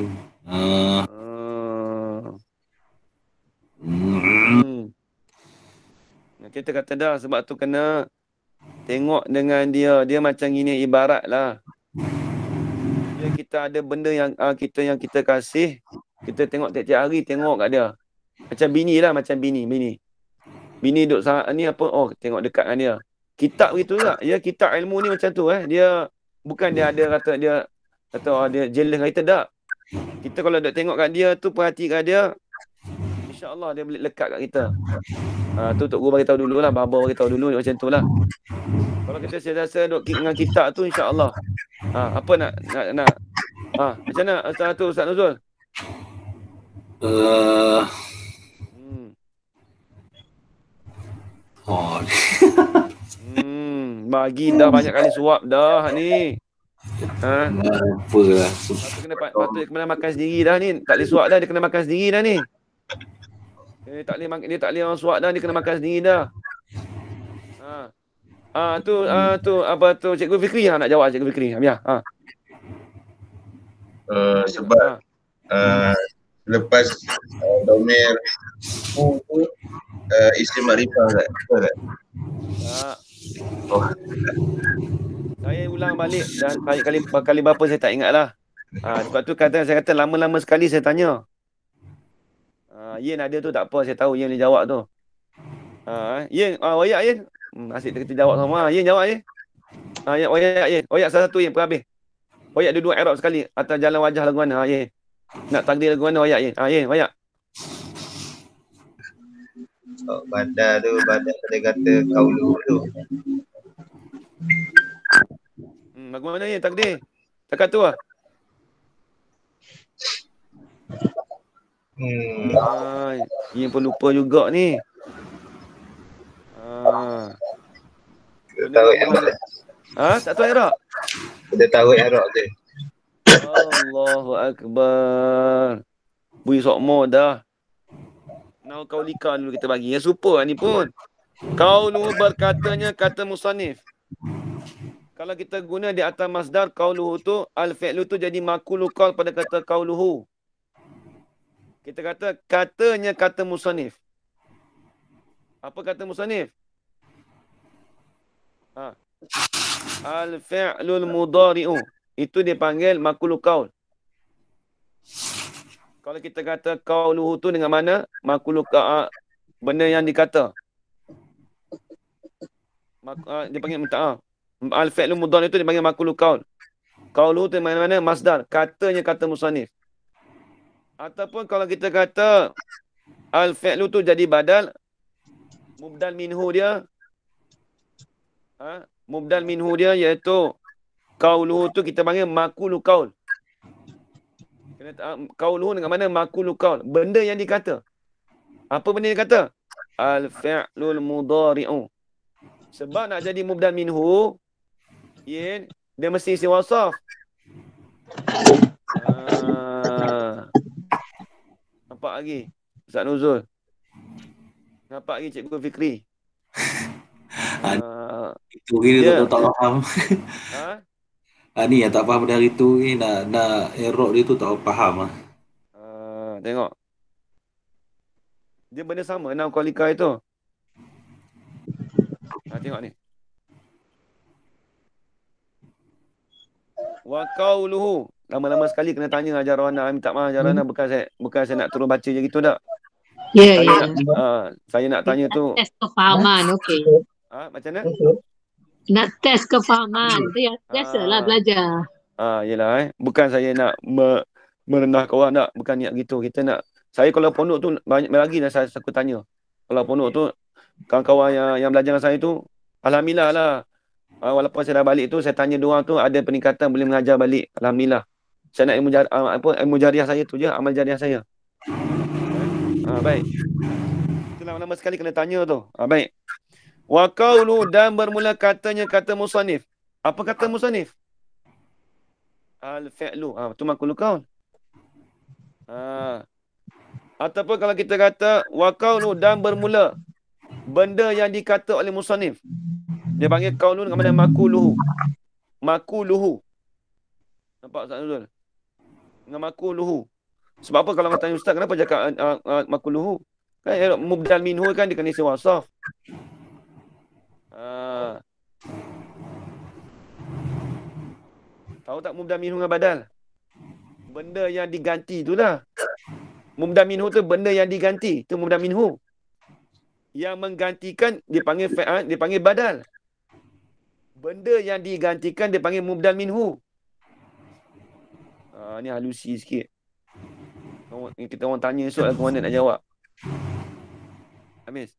Kita kata dah sebab tu kena tengok dengan dia. Dia macam gini ibarat lah. Kita ada benda yang kita kasih. Kita tengok tiap-tiap hari tengok kat dia. Macam bini lah, macam bini. Bini duduk ni apa? Oh, tengok dekat dengan dia. Kitab begitu tak? Ya, kitab ilmu ni macam tu Dia bukan dia ada kata dia jealous dengan kita tak. Kita kalau duduk tengok kat dia tu, perhati kat dia, insya-Allah dia boleh lekat kat kita. Tu Tok Guru bagi tahu dulu lah, Baba bagi tahu dulu macam tu lah. Kalau kita sentiasa duduk dengan kitab tu, insya-Allah. Apa nak macam mana Ustaz Nuzul? Bagi dah banyak kali suap dah ni. Apalah. Patut kena makan sendiri dah ni. Tak boleh suap dah, dia kena makan sendiri dah ni. Dia tak boleh orang suap dah, dia kena makan sendiri dah. Tu apa tu Cikgu Fikri nak jawab Cikgu Fikri. Ya. Sebab lepas domir isim makrifah tak? Betul tak? Saya ulang balik dan kali berapa saya tak ingat lah. Sebab tu saya kata lama-lama sekali saya tanya. Yen ada tu tak apa, saya tahu Yen boleh jawab tu. Yen, wayak Yen. Asyik kita jawab sama. Yen jawab Yen. Wayak Yen. Wayak satu Yen pun habis. Wayak dua-dua Arab sekali atas jalan wajah lagu mana. Yen. Nak takdir lagu mana wayak Yen. Yen, wayak. Badal dia kata qaulu tu. Bagaimana Yen takdir? Cakap tu lah. Yen pun lupa juga ni. Dia tahu Arab. Tak tahu Arab? Dia tahu Arab je. Allahu Akbar. Bui sokmo dah. Nau kaulika dulu kita bagi. Yang super ni pun. Qaulu berkatanya kata musannif. Kalau kita guna di atas masdar qauluhu tu, al-fi'lu tu jadi maqulu qaul pada kata qauluhu. Kita kata katanya kata musannif. Apa kata musannif? Al-fi'lul mudhari'u. Itu dipanggil maqulu qaul. Kalau kita kata qauluhu tu dengan mana? Maqulu qaul, benda yang dikata. Dia panggil al-fi'lul mudhari' itu dipanggil maqulu qaul. Qauluhu tu mana-mana masdar, katanya kata musannif. Ataupun kalau kita kata al-fi'lu tu jadi badal, mubdal minhu dia mubdal minhu dia iaitu qauluhu tu kita panggil maqulu qaul. Qauluhu dengan mana? Maqulu qaul, benda yang dikata. Apa benda yang dikata? Al-fi'lul mudhari'u. Sebab nak jadi mubdal minhu, dia mesti isi wasaf. Nampak lagi Ustaz Nuzul? Nampak lagi Cikgu Fikri? Itu kita tak faham. Ni yang tak faham dari tu ni, nak error dia tu tak faham lah. Tengok. Dia benda sama enam kualika itu. Tengok ni. Wa qauluhu. Lama-lama sekali kena tanya Hajar Rana. Minta maaf Hajar Rana, bukan saya nak turun baca je gitu tak. Ya. Saya nak tanya tu. Tes kefahaman, okey. Macam mana? Nak tes kefahaman. Biasalah belajar. Yelah Bukan saya nak merendahkan orang, tak. Bukan niat gitu. Kita nak, saya kalau pondok tu banyak lagi dah aku tanya. Kalau pondok tu, kawan-kawan yang belajar dengan saya tu, alhamdulillah lah. Walaupun saya dah balik tu, saya tanya dia orang tu ada peningkatan boleh mengajar balik. Alhamdulillah. Saya nak ilmu jariah saya tu je, amal jariah saya. Baik. Itu lama-lama sekali kena tanya tu. Baik. Wa qawlu, dan bermula katanya kata musannif. Apa kata musannif? Al-fi'lu. Tu maqulul qaul. Ataupun kalau kita kata wa qawlu, dan bermula benda yang dikata oleh musannif. Dia panggil qaulun dengan mana makuluhu. Makuluhu. Nampak Ustaz Nuzul? Dengan makuluhu. Sebab apa kalau orang tanya Ustaz, kenapa cakap makuluhu? Kan mubdal minhu kan dia kena isi wasaf. Tahu tak mubdal minhu dengan badal? Benda yang diganti itulah. Mubdal minhu tu benda yang diganti. Itu mubdal minhu. Yang menggantikan dipanggil fa'al, dipanggil badal. Benda yang digantikan dipanggil mubdal minhu. Ni halusi sikit. Kita orang tanya soal aku mana nak jawab. Habis.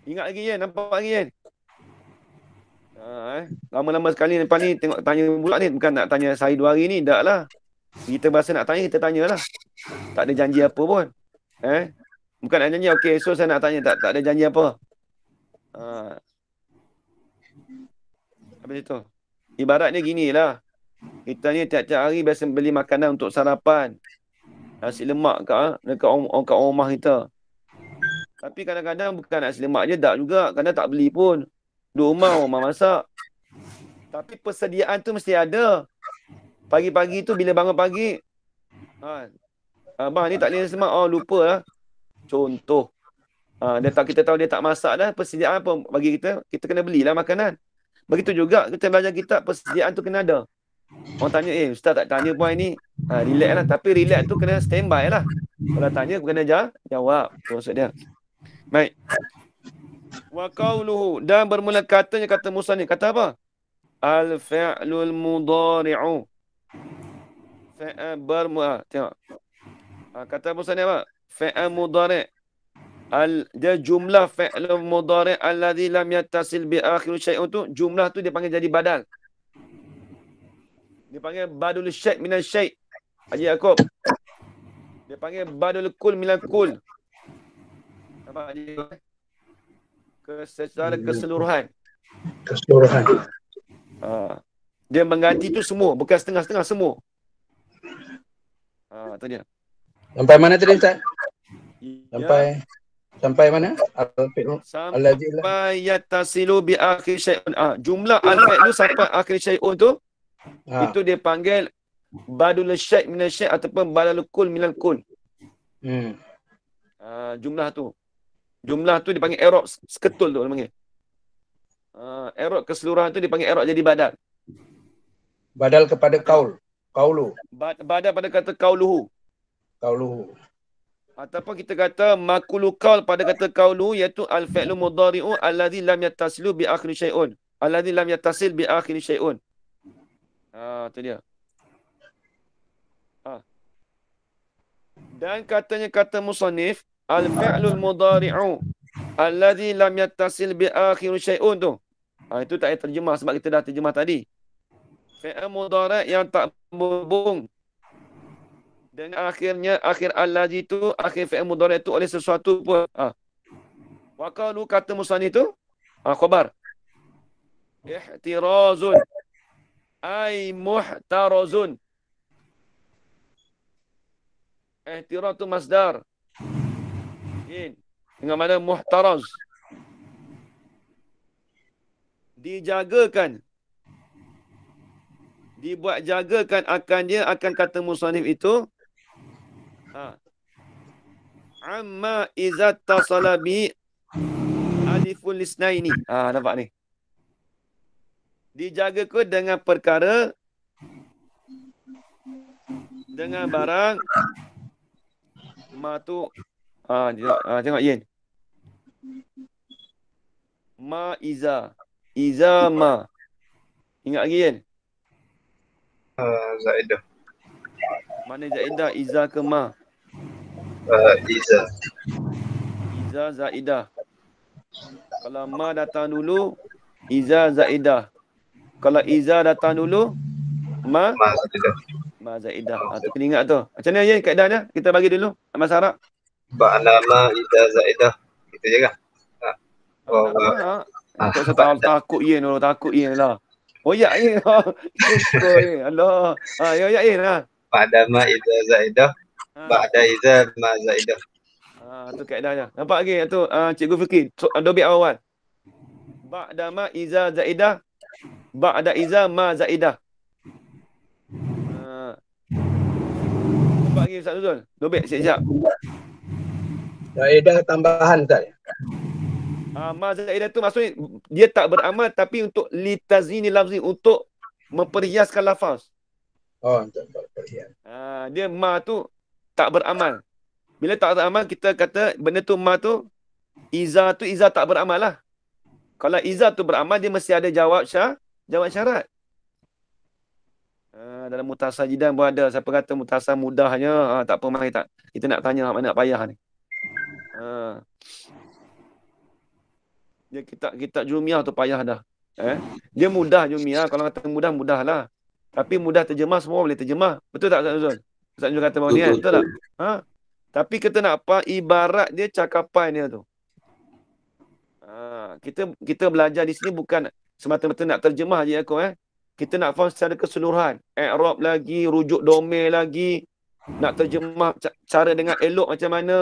Ingat lagi kan? Nampak lagi kan? Lama-lama sekali lepas ni tengok tanya pula ni. Bukan nak tanya saya 2 hari ni. Tak lah. Kita berasa nak tanya, kita tanyalah. Tak ada janji apa pun. Bukan nak janji, okey, so saya nak tanya. Tak ada janji apa. Habis itu. Ibaratnya gini lah. Kita ni tiap-tiap hari biasa beli makanan untuk sarapan. Nasi lemak dekat orang rumah kita. Tapi kadang-kadang bukan nasi lemak je, tak juga. Kadang tak beli pun. Di rumah masak. Tapi persediaan tu mesti ada. Pagi-pagi tu bila bangun pagi, abang ni tak boleh nasi lemak. Lupa lah. Contoh. Kita tahu dia tak masak dah. Persediaan apa bagi kita? Kita kena belilah makanan. Begitu juga kita belajar kitab, persediaan tu kena ada. Orang tanya, Ustaz tak tanya pun ni. Relax lah. Tapi relax tu kena standby lah. Kalau tanya, kena jawab. Maksud dia. Baik. Wa qawluhu, dan bermula katanya kata musannif. Kata apa? Al-fi'lul mudhari'u. Bermula. Tengok. Kata musannif apa? Fi'l mudhari'. Dia jumlah fi'lul mudhari' alladhi lam yattasil bi akhir syai'un tu, jumlah tu dia panggil jadi badal. Dia panggil badul syai' minal syai'. Haji Yaakob. Dia panggil badul kul minal kul. Nampak Haji? Secara keseluruhan. Dia mengganti tu semua, bukan setengah-setengah, semua. Tu dia. Sampai mana tadi Ustaz? Sampai mana? Sampai yattasilu bi akhir syai'un. Jumlah al-fi'lu sampai akhir syai'un tu, itu dia panggil badul syai' minal syai' ataupun badul kul minal kul. Jumlah tu. Jumlah tu dipanggil i'rab seketul tu dia panggil. I'rab keseluruhan tu dipanggil i'rab jadi badal. Badal kepada qaulu. Badal pada kata qauluhu. Ataupun kita kata maqulu qaul pada kata qaulu, iaitu al-fi'lu mudhari'u alladhi lam yattasilu bi akhir syai'un. Alladhi lam yattasil bi akhir syai'un. Tu dia. Dan katanya kata musannif, al-fi'lul mudhari'u alladhi lam yattasil bi akhir syai'un tu. Itu tak payah terjemah sebab kita dah terjemah tadi. Fi'l mudhari' yang tak berhubung dengan akhirnya, akhir alladhi tu, akhir fi'l mudhari' tu oleh sesuatu pun. Wa qalu, kata musannif tu, khabar. Ihtirazun ay muhtarazun. Ihtiraz tu masdar. Dengan mana muhtaraz. Dijagakan. Dibuat jagakan akan dia, akan kata musannif itu. Amma iza tasala bi aliful lisnaini. Nampak ni. Dijagakan dengan perkara, dengan barang. Ma tu. Tengok Yin. Ma iza. Iza ma. Ingat lagi Yin? Zaidah. Mana zaidah, iza ke ma? Iza. Iza zaidah. Kalau ma datang dulu, iza zaidah. Kalau iza datang dulu, ma Zaidah. ma zaidah. Tu kena ingat tu. Macam mana je kaedahnya? Kita bagi dulu. Mas Arab. Ba'da ma iza zaidah. Gitu je kan? Tak usah takut yen dulu, takut yen lah. Oh ya yen. Allah. Ya yen lah. Ba'da ma iza zaidah. Ba'da iza ma zaidah. Tu kaedahnya. Nampak lagi tu Cikgu Fikri. Dobit awal. Ba'da ma iza zaidah. Ba'da iza ma zaidah. Nampak lagi Ustaz Nuzul? Dobit siap-siap. Zaidah tambahan Ustaz. Ma zaidah tu maksudnya dia tak beramal tapi untuk litazini lafzi, untuk memperhiaskan lafaz. Oh, untuk perhatian. Dia ma tu tak beramal. Bila tak beramal kita kata benda tu ma tu iza tak beramal lah. Kalau iza tu beramal dia mesti ada jawab syarat. Dalam mutasajidan pun ada. Siapa kata mutasah mudahnya, tak apa mari tak. Kita nak tanya mana nak payah ni. Dia kitab Jumiyah tu payah dah. Dia mudah Jumiyah, kalau kata mudah lah. Tapi mudah terjemah, semua boleh terjemah. Betul tak Ustaz Nuzul? Ustaz Nuzul kata bahawa ni kan? Betul tak? Tapi kita nak apa? Ibarat dia cakapan dia tu. Kita belajar di sini bukan semata-mata nak terjemah je aku. Kita nak faham secara keseluruhan. I'rab lagi, rujuk domain lagi. Nak terjemah cara dengan elok macam mana.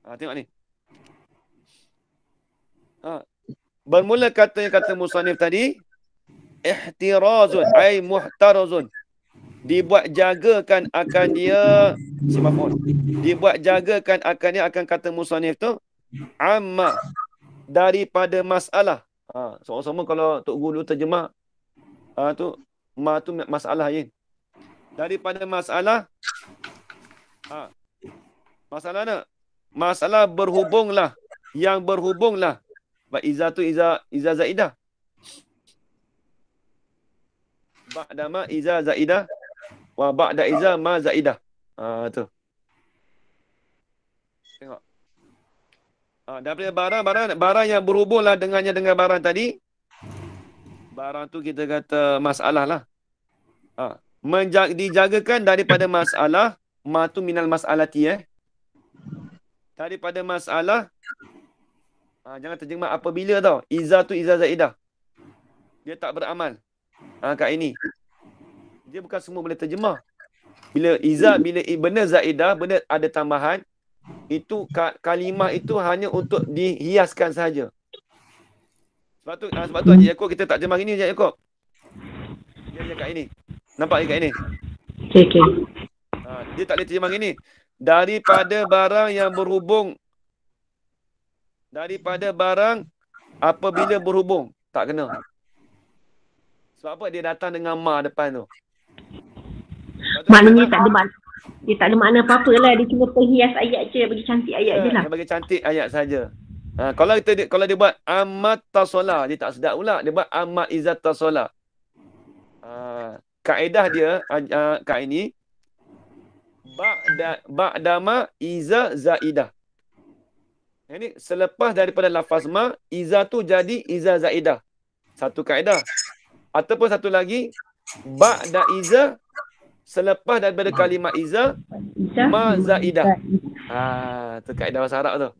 Tengok ni. Bermula kata musannif tadi, ihtirazun ay muhtarazun, dibuat jagakan akan dia simafun, dibuat jagakan akan dia, akan kata musannif tu amma, daripada masalah. Sama-sama kalau Tok Guru terjemah tu ma tu masalah je. Daripada masalah masalah nak, masalah berhubunglah, yang berhubunglah. Iza tu iza zaidah. Ba'da ma iza zaidah wa ba'da iza ma zaidah. Tu. Tengok. Daripada barang yang berhubunglah dengannya dengan barang tadi. Barang tu kita kata masalah lah. Dijagakan daripada masalah. Ma tu minal masalati daripada masalah. Jangan terjemah apabila tau. Iza tu iza zaidah. Dia tak beramal. Kat ini. Dia bukan semua boleh terjemah. Bila iza, bila benda zaidah, benda ada tambahan, itu kalimah itu hanya untuk dihiaskan sahaja. Sebab tu Haji Yaakob kita tak terjemah ini Haji Yaakob. Dia kat ini. Nampak kat ini? Okey. Dia tak boleh terjemah ini. Daripada barang yang berhubung. Daripada barang apabila berhubung. Tak kena. Sebab apa? Dia datang dengan ma depan tu. Maknanya dia tak ada makna apa-apa lah. Dia cuma perhias ayat je. Bagi cantik ayat je lah. Bagi cantik ayat saja. Kalau dia buat amat tasolah, dia tak sedap pula. Dia buat amat izat tasolah. Kaedah dia kat ini ba'dama iza zaidah. Ini selepas daripada lafaz ma, iza tu jadi iza zaidah. Satu kaedah. Ataupun satu lagi, ba'da iza, selepas daripada kalimah iza, ma zaidah. Tu kaedah bahasa Arab tu.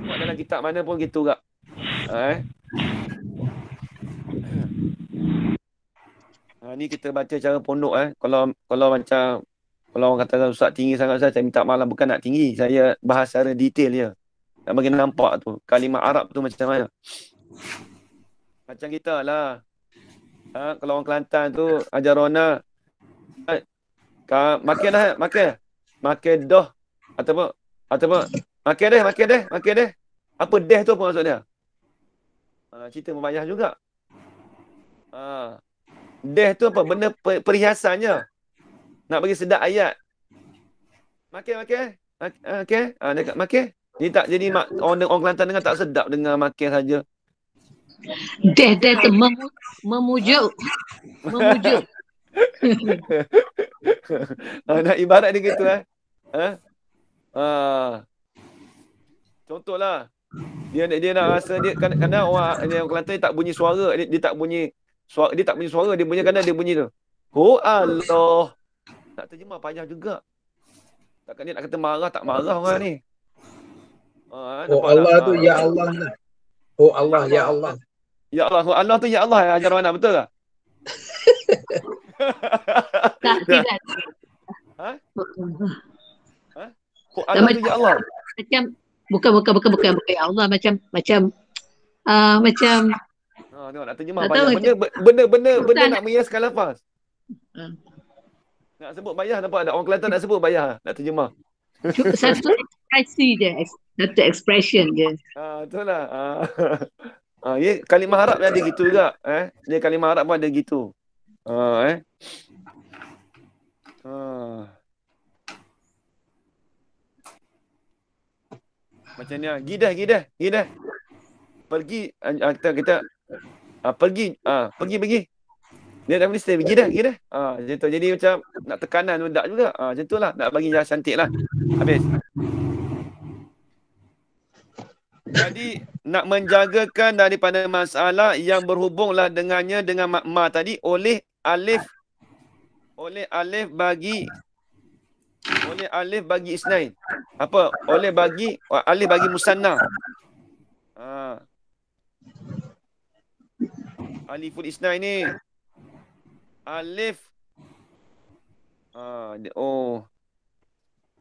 Buat dalam kitab mana pun gitu juga. Ni kita baca cara pondok. Kalau macam kalau orang kata ustaz tinggi sangat, saya minta maaf, bukan nak tinggi, saya bahas secara detail je. Nak bagi nampak tu kalimah Arab tu macam mana. Macam kita lah. Kalau orang Kelantan tu ajar Rona makan dah, makan dah ataupun makan deh. Apa deh tu apa maksud dia? Cerita membayar juga. Deh tu apa? Benda perhiasannya. Nak bagi sedap ayat. Makan. Makan. Ini tak jadi orang Kelantan dengar tak sedap dengar makan saja. Deh tu memujuk. Nak ibarat dia gitu contohlah. Dia nak rasa dia kadang orang Kelantan dia tak bunyi suara, dia tak bunyi suara, dia bunyi kadang dia bunyi tu. Oh Allah. Nak terjemah payah juga. Takkan dia nak kata marah, tak marah orang ni. Oh Allah tu ya Allah lah. Oh Allah ya Allah. Ya Allah, oh Allah tu ya Allah ajar mana betul tak? Tak, tidak. Oh Allah tu ya Allah. Macam bukan ya Allah, macam Tengok nak terjemah payah. Benda nak menghiaskan lafaz. Nak sebut bayah nampak ada orang Kelantan nak sebut bayah nak terjemah. satu ekspresi je, satu expression je. Betul lah. Ya, kalimah Arab ada gitu juga. Dia kalimah Arab pun ada gitu. Macam ni gidah. Pergi kita pergi. Dia dah mesti gidah. Macam tu. Jadi macam nak tekanan budak juga. Macam tu lah. Nak bagi yang cantik lah. Habis. Jadi nak menjagakan daripada masalah yang berhubunglah dengannya dengan ma tadi oleh alif bagi isnain. Apa? Oleh bagi alif bagi musanna. Aliful isnain ni. Alif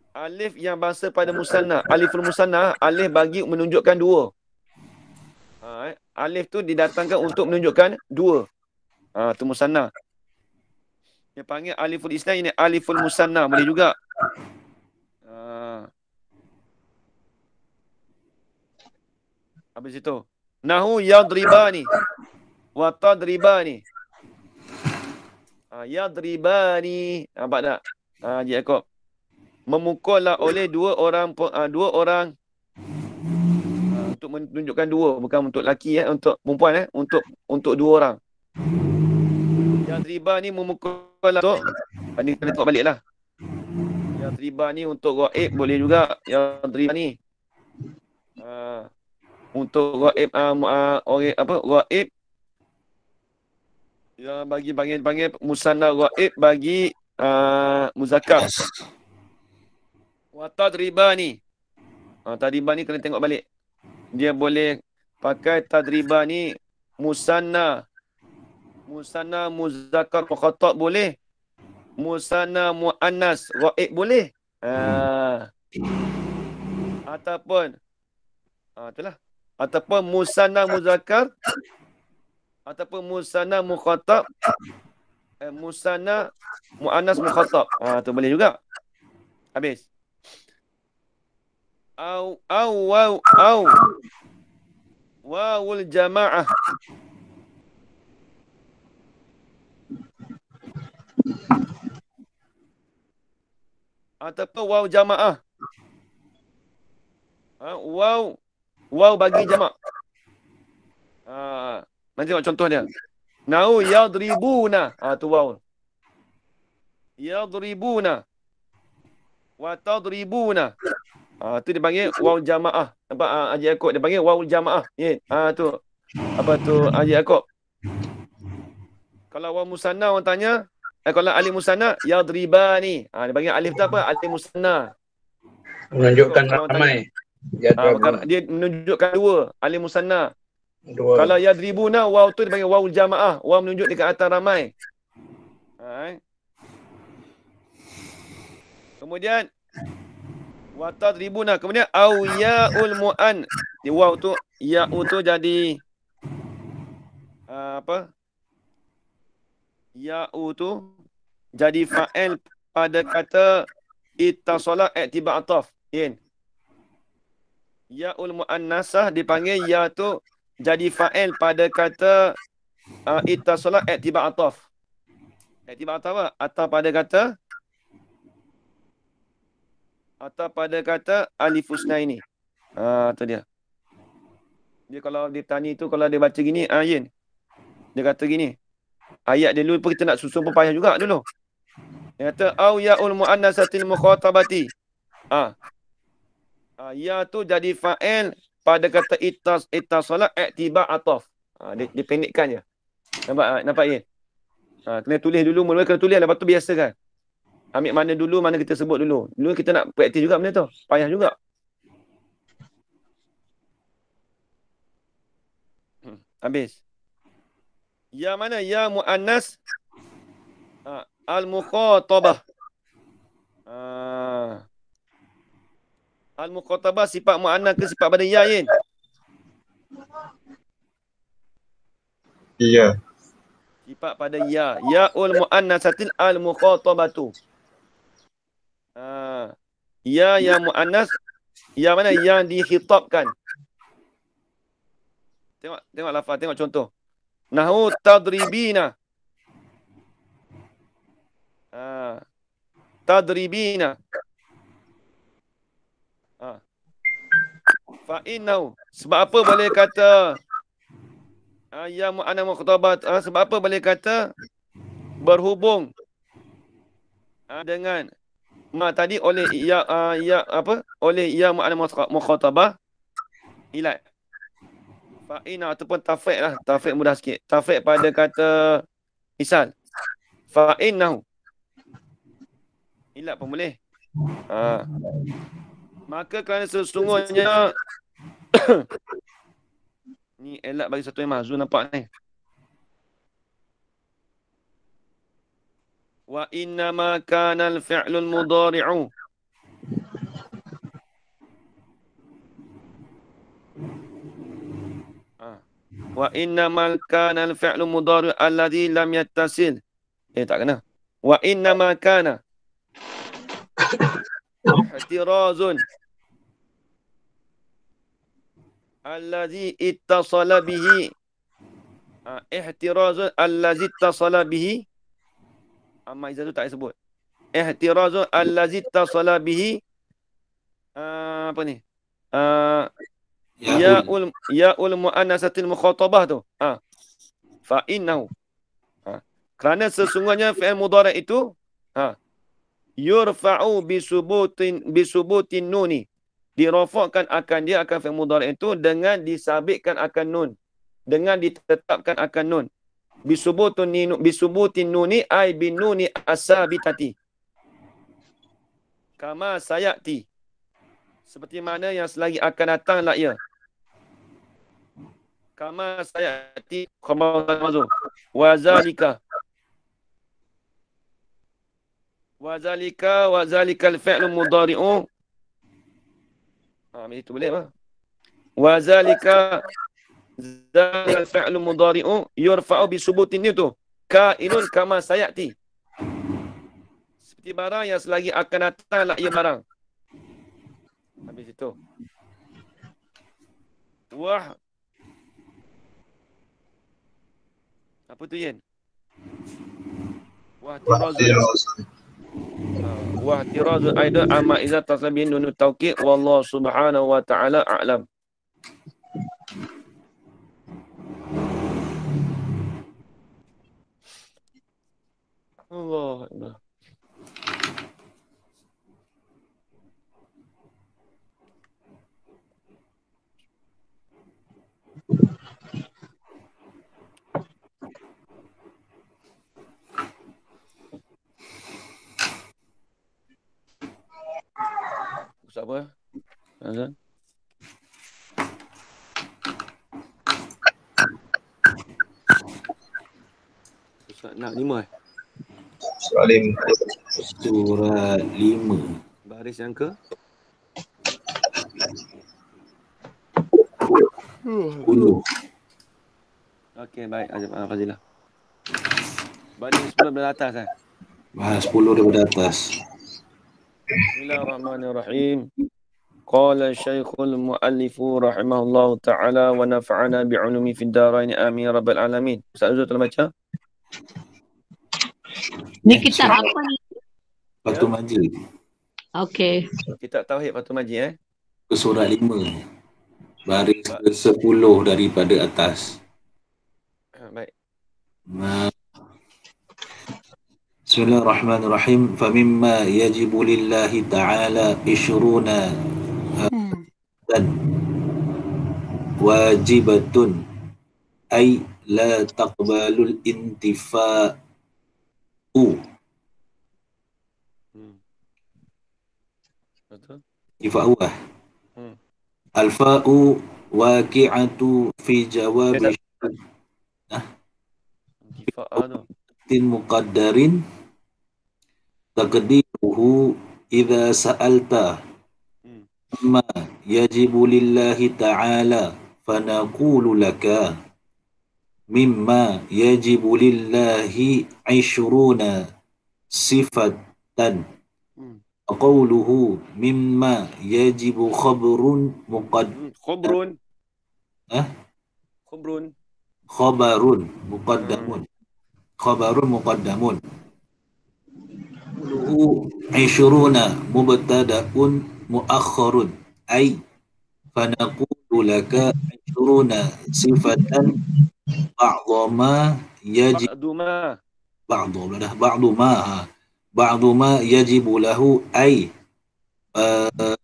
alif yang bahasa pada musanna. Aliful musanna, alif bagi menunjukkan dua. Alif tu didatangkan untuk menunjukkan dua. Tu musanna. Dia panggil aliful isnain ini aliful musanna boleh juga. Habis itu. Nahu yadribani wa tadribani. Yadribani. Nampak tak? Jakob. Memukullah oleh dua orang untuk menunjukkan dua, bukan untuk lelaki untuk perempuan untuk dua orang. Yang riba ni memukullah untuk ni kena tengok baliklah. Yang riba ni untuk ghaib boleh juga. Yang riba ni untuk ghaib orang apa ghaib yang bagi panggil musanna ghaib bagi muzakkar. Wa tadribani. Tadribani kena tengok balik. Dia boleh pakai tadribani musanna muzakkar mukhatab boleh. Musanna muannas ghaib boleh. Ataupun itulah. Ataupun musanna muzakkar ataupun musanna mukhatab musanna muannas mukhatab. Tu boleh juga. Habis. Wawul jamaah. Ataupun waw jamaah. Waw bagi jamak. Nanti tengok contoh dia. Nau yadribuna. Tu waw. Yadribuna. Wa tadribuna. Tu dipanggil waw jamaah. Nampak Haji Yaakob dia panggil waw jamaah. Tu. Apa tu Haji Yaakob? Kalau waw musanna orang tanya, kalau alif musanna yadribani. Dia panggil alif tu apa? Alif musanna. Menunjukkan ramai. Dia menunjukkan dua, alif musanna. Kalau yadribuna waw tu dipanggil waw jamaah. Waw menunjuk dekat atas ramai. Kemudian wa tadribuna, kemudian au yaul muan. Di waw tu ya'u tu jadi apa? Ya'u tu jadi fa'il pada kata ittasala i'tibar ataf. Ya'ul muannasah dipanggil ya tu jadi fa'il pada kata ittasala i'tibar ataf. I'tibar ataf apa? Atau pada kata alifus naini. Tu dia. Dia kalau dia tani tu, kalau dia baca gini, Yin. Dia kata gini. ayat dia dulu pun kita nak susun pun payah juga dulu. Dia kata au yaul muannasatil mukhatabati. Ya tu jadi fa'il pada kata ittasala i'tibar ataf. Dia pendekkan je. Nampak ya? Kena tulis dulu, mula kena tulis, lepas tu biasakan. Ambil mana dulu, mana kita sebut dulu. Dulu kita nak praktis juga benda tu. Payah juga. Habis. Ya mana? Ya mu'annas al-mukhatabah. Al-mukhatabah sifat mu'annas ke sifat pada ya, Yin? Iya. Sifat pada ya. Ya'ul mu'annasatil al-mukhatabatu. Ya yang mu'annas. Ya mana? Yang dikhitabkan. Tengok lafaz, tengok contoh. Nahu tadribina. Tadribina. Fa'innahu. Sebab apa boleh kata ya mu'annas mukhatabat? Sebab apa boleh kata berhubung dengan tadi oleh oleh ya mu'annas mukhatabah ilat. Fa'ina ataupun tafiq lah. Tafiq mudah sikit. Tafiq pada kata isal. Fa'innahu. Ilat pun boleh. Maka kerana sesungguhnya ni elat bagi satu yang mahzun nampak ni. Wa innama kana al-fi'lul mudhari'u. Wa innamal kana al-fi'lu mudhari' alladhi lam yattasil. Tak kena. Wa innama kana ihtirazun alladhi ittasala bihi. Ihtirazun alladhi ittasala bihi. Amma izah tu tak sebut. Ihtirazun alladhi ittasala bihi. Apa ni? Ya'ul mu'annasatil mukhatabah tu. Fa innahu. Kerana sesungguhnya fi'il mudhari' itu yurfa'u bisubutin nuni. Dirafa'kan akan dia akan fi'il mudhari' itu dengan disabitkan akan nun. Dengan ditetapkan akan nun. Bisubutin nuni ay bin nuni as-sabitati. Kama sayati. Seperti mana yang selagi akan datang lah ia. Kama sayati khabar mazum. Wa zalika al-fi'lu mudhari'u. Itu boleh apa? Wa zalika al-fi'lu mudhari'u yurfa'u bi subutin itu. Kainun kama sayati. Seperti barang yang selagi akan datang lah ia barang. Habis itu. Wah. Apa tu, Yen? Wah tirazun. Wah tirazun aidan amma iza tasabin nun tawqiq wallahu subhanahu wa ta'ala a'lam. Allah Allah. Ustaz apa? Azan. Ustaz nak 5 Surah 5. Surah 5. Baris yang ke? 10. Okey, baik. Fazilah. Baris 10 dari atas kan? 10 daripada atas. Bismillahirrahmanirrahim. Qala Syekhul Muallifu rahimahullahu ta'ala wa nafa'ana bi'ulumi fid darain amin rabbal alamin. Ustaz Azul telah baca? Ni kitab apa ni? Fathul Majid. Okey. Kitab Tauhid Fathul Majid Surah 5. Baris ke-10 daripada atas. Baik. Bismillahirrahmanirrahim. Famimma yajibu lillahi ta'ala ishruna dan wajibatun ay la taqbalul intifa'u. Betul? Intifa'u Al-fa'u waqi'atu fi jawabi Intifa'ah tu. syartin muqaddarin taqdiruhu idza sa'alta ma yajibu lillahi ta'ala fanaqulu laka mimma yajibu lillahi 'ishruna sifatan qawluhu mimma yajibu khabrun Khobrun. Khobrun. khabarun muqaddamun qawluhu 'ishruna mubtada'un muakhkharun ay fanaqulu laka 'ishruna sifatan ba'dha ma yajib ba'dhu ma yajibu lahu ay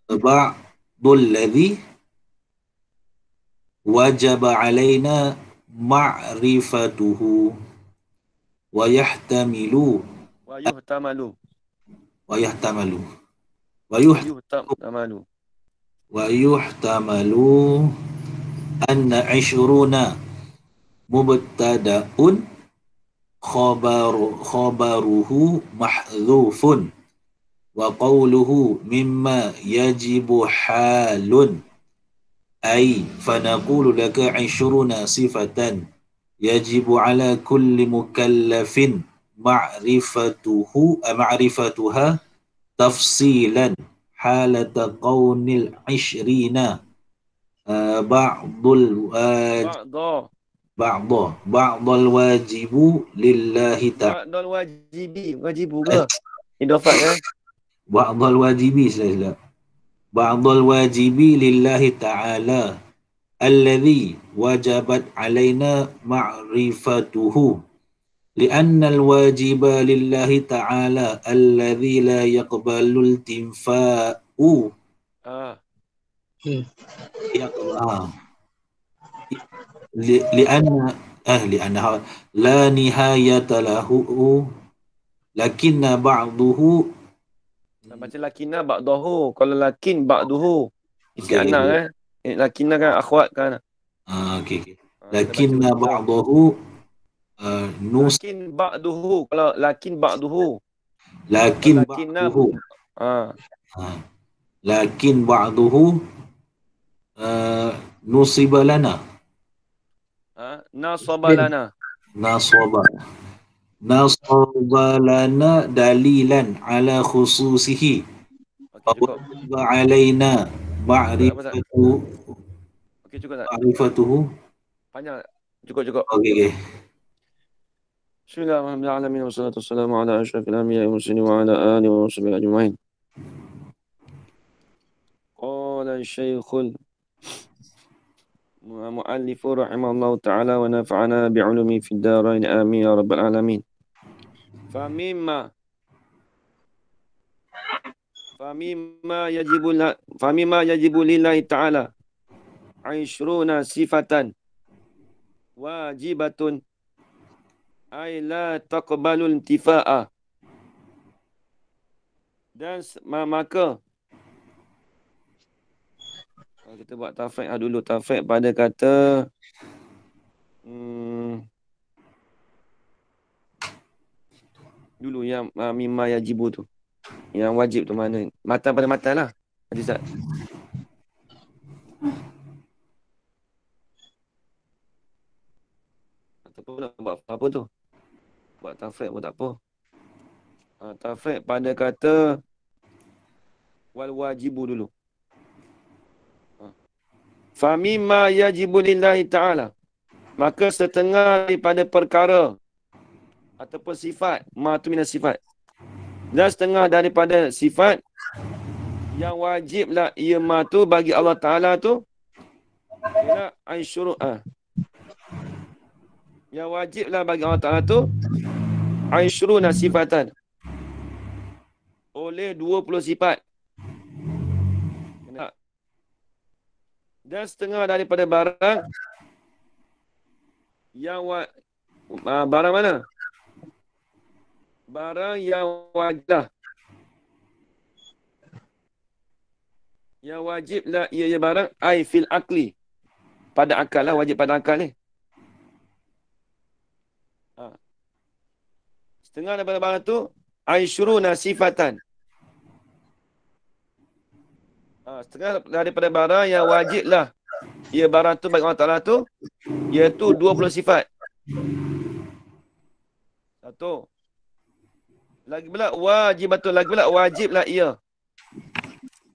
ba'dul ladzi wajaba alaina ma'rifatuhu wa yahtamilu Wa yuhtamalu. wa yahtamalu wa yuhtamalu anna 'ishruna mubtada'un khabaruhu mahdhufun wa qawluhu mimma yajibu halun ay fanaqulu laka 'ishruna sifatan yajibu ala kulli mukallafin ma'rifatuha tafsilan halata qawnil 'ishrina ba'dul wajibu lillahi ta'ala Ba'dal wajibi. Wajibu ke? Idafat kan? ba'dul wajibi sila ba'dul wajibi lillahi ta'ala alladhi wajabat alaina ma'rifatuhu li'anna al-wajiba lillahi ta'ala alladhi la yaqbalul tinfa'u li'anna la nihayata lahu lakinna ba'duhu Baca lakinna ba'dahu. Kalau lakin ba'duhu. Isi Okay, anak okay. kan? Lakinna kan akhwat kan? Okay. Lakinna ba'dahu Lakin ba'duhu. Kalau lakin ba'duhu. lakin Lakinna ba'duhu lakin ba'duhu nusiba lana nasaba lana. nasaba lana dalilan ala khususihi Okey, cukup. wa alaina ma'rifatuhu Okey, cukup tak? ma'rifatuhu Panjang. Cukup. okay. Bismillahirrahmanirrahim. Wassalatu wassalamu ala asyrafil anbiya'i wal mursalin wa ala alihi wa sahbihi ajma'in. Qala Syekhul Mu'allifu rahimahullahu ta'ala wa nafa'ana bi'ulumi fid darain amin ya rabbal alamin. Famimma yajibu lillahi ta'ala 'ishruna sifatan wajibatun ay la taqbalul intifa'a. Dan maka kita buat tafriq dulu. Tafriq pada kata dulu yang mimma yajibu tu. Yang wajib tu mana? Matan pada matan lah. Hadis tak? Ataupun nak buat apa tu? Buat tafriq pun tak apa. Tafriq pada kata wal wajibu dulu. Famimma yajibu lillahi ta'ala. Maka setengah daripada perkara ataupun sifat, ma tu minas sifat. Dan setengah daripada sifat yang wajiblah ia ma tu bagi Allah Ta'ala tu ialah aisyuru'ah. Yang wajiblah bagi Allah Ta'ala tu Aishruna sifatan. Oleh 20 sifat. Dan setengah daripada barang yang barang mana? Barang yang wajib. Yang wajiblah ia barang ai fil akli. Pada akal lah, wajib pada akal ni. Setengah daripada barang tu aishruna sifatan. Setengah daripada barang yang wajiblah ia barang tu bagi Allah Ta'ala tu, iaitu 20 sifat. Satu. Lagi pula wajibatun, lagi pula wajiblah ia.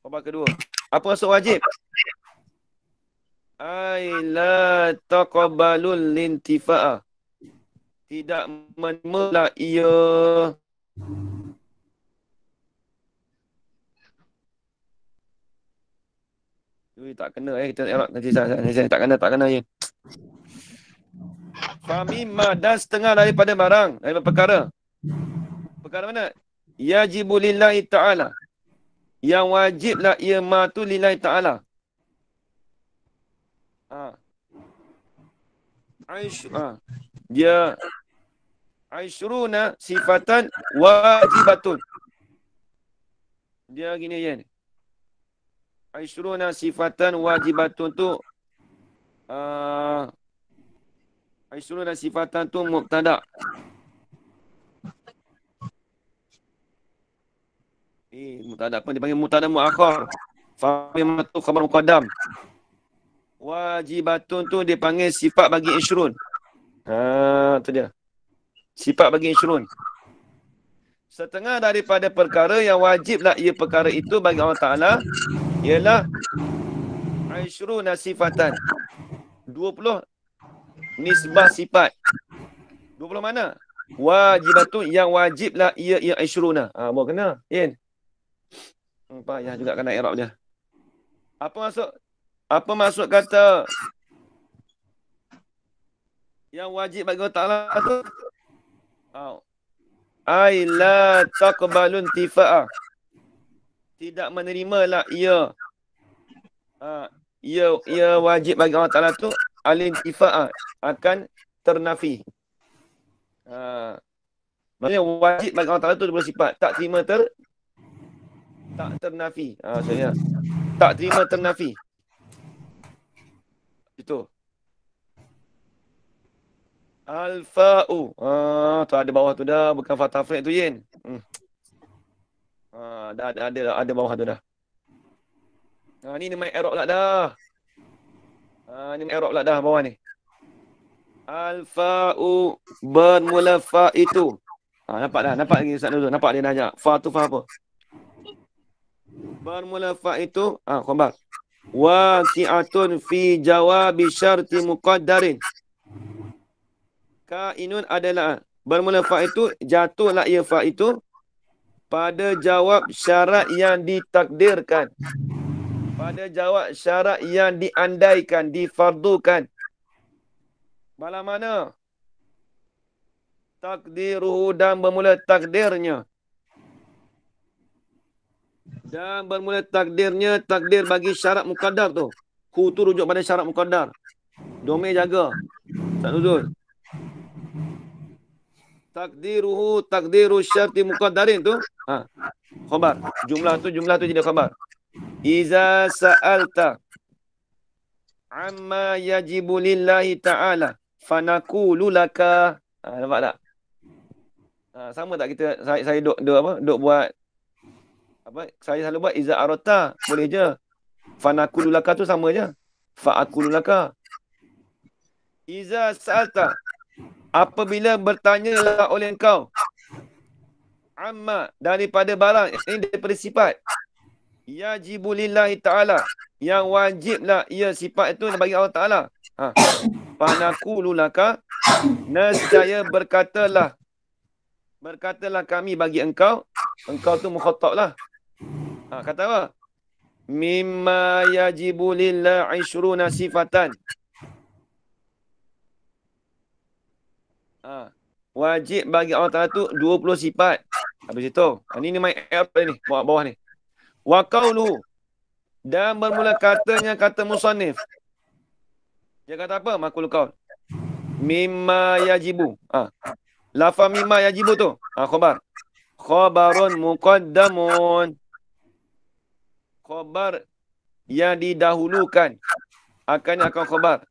Khabar kedua. Apa maksud wajib? Ai la taqabbalul lintifa'a. Tidak menerima ia. Tak kena kita nanti saya tak kena ya. Famimma, dan setengah daripada barang, daripada perkara. Perkara mana? Yajibu lillahi ta'ala. Yang wajiblah ia ma tu lillahi ta'ala. Dia aishruna sifatan wajibatun. Dia gini ya. Aishruna sifatan wajibatun tu aishruna sifatan tu mubtada. Mubtada apa dipanggil mubtada muakhar. Fa mimatu khabar muqaddam. Wajibatun tu dipanggil sifat bagi ishrun. Tu dia. Sifat bagi ishrun. Setengah daripada perkara yang wajiblah ia perkara itu bagi Allah Ta'ala ialah aishruna sifatan. 20 nisbah sifat. 20 mana? Wajibatun, yang wajiblah ia aishruna. Mau kena, Yin. Payah juga kena i'rab dia. Apa maksud kata yang wajib bagi Allah Ta'ala tu? Ai la taqbalun tifa'a. Tidak menerimalah ia. Ia wajib bagi Allah Ta'ala tu al-intifa'a, akan ternafi. Maksudnya wajib bagi Allah Ta'ala tu dua sifat. Tak terima tak ternafi. Maksudnya tak terima ternafi. Itu. Al-fa'u. Tu ada bawah tu dah. Bukan fatah fred tu, Yin. Dah ada bawah tu dah. Ni main i'rab pula dah. Ni main i'rab pula dah bawah ni. Al-fa'u bermula fa itu. Nampak dah. Nampak lagi Ustaz Nuzul. Nampak dia dah ajak. Fa tu fa apa? Bermula fa itu. Khabar. Waqi'atun fi jawabi syarti muqaddarin. Kainun adalah bermula fa itu, jatuhlah ia fa itu pada jawab syarat yang ditakdirkan. Pada jawab syarat yang diandaikan, difardukan. Malam mana? Takdiruhu, dan bermula takdirnya. Dan bermula takdirnya, takdir bagi syarat muqaddar tu. Hu tu rujuk pada syarat muqaddar. Domain jaga. Tak nuzul. Takdiruhu, takdiru syarti muqaddarin tu. Khabar. Jumlah tu jadi khabar. Iza sa'alta amma yajibu lillahi ta'ala fanaqulu laka. Nampak tak? Sama tak kita saya duk buat apa? Saya selalu buat iza arata, boleh je. Fanaqulu laka tu sama je. Fa'aqulu laka. Iza sa'alta, apabila bertanyalah oleh engkau, amma, daripada barang, ini daripada sifat. Yajibu lillahi ta'ala, yang wajiblah ia sifat itu bagi Allah Ta'ala. Fanaqulu laka, nescaya berkatalah kami bagi engkau. Engkau tu mukhatab lah. Kata apa? Mimma yajibu lillahi 20 sifatan. Wajib bagi Allah Ta'ala tu 20 sifat. Habis itu. Ini main app ni. Bawah ni. Wa qawluhu. Dan bermula katanya kata musannif. Dia kata apa? Makul qaul. Mimma yajibu. Lafaz mimma yajibu tu. Khabar. Khabarun muqaddamun. Khabar yang didahulukan. Akan khabar.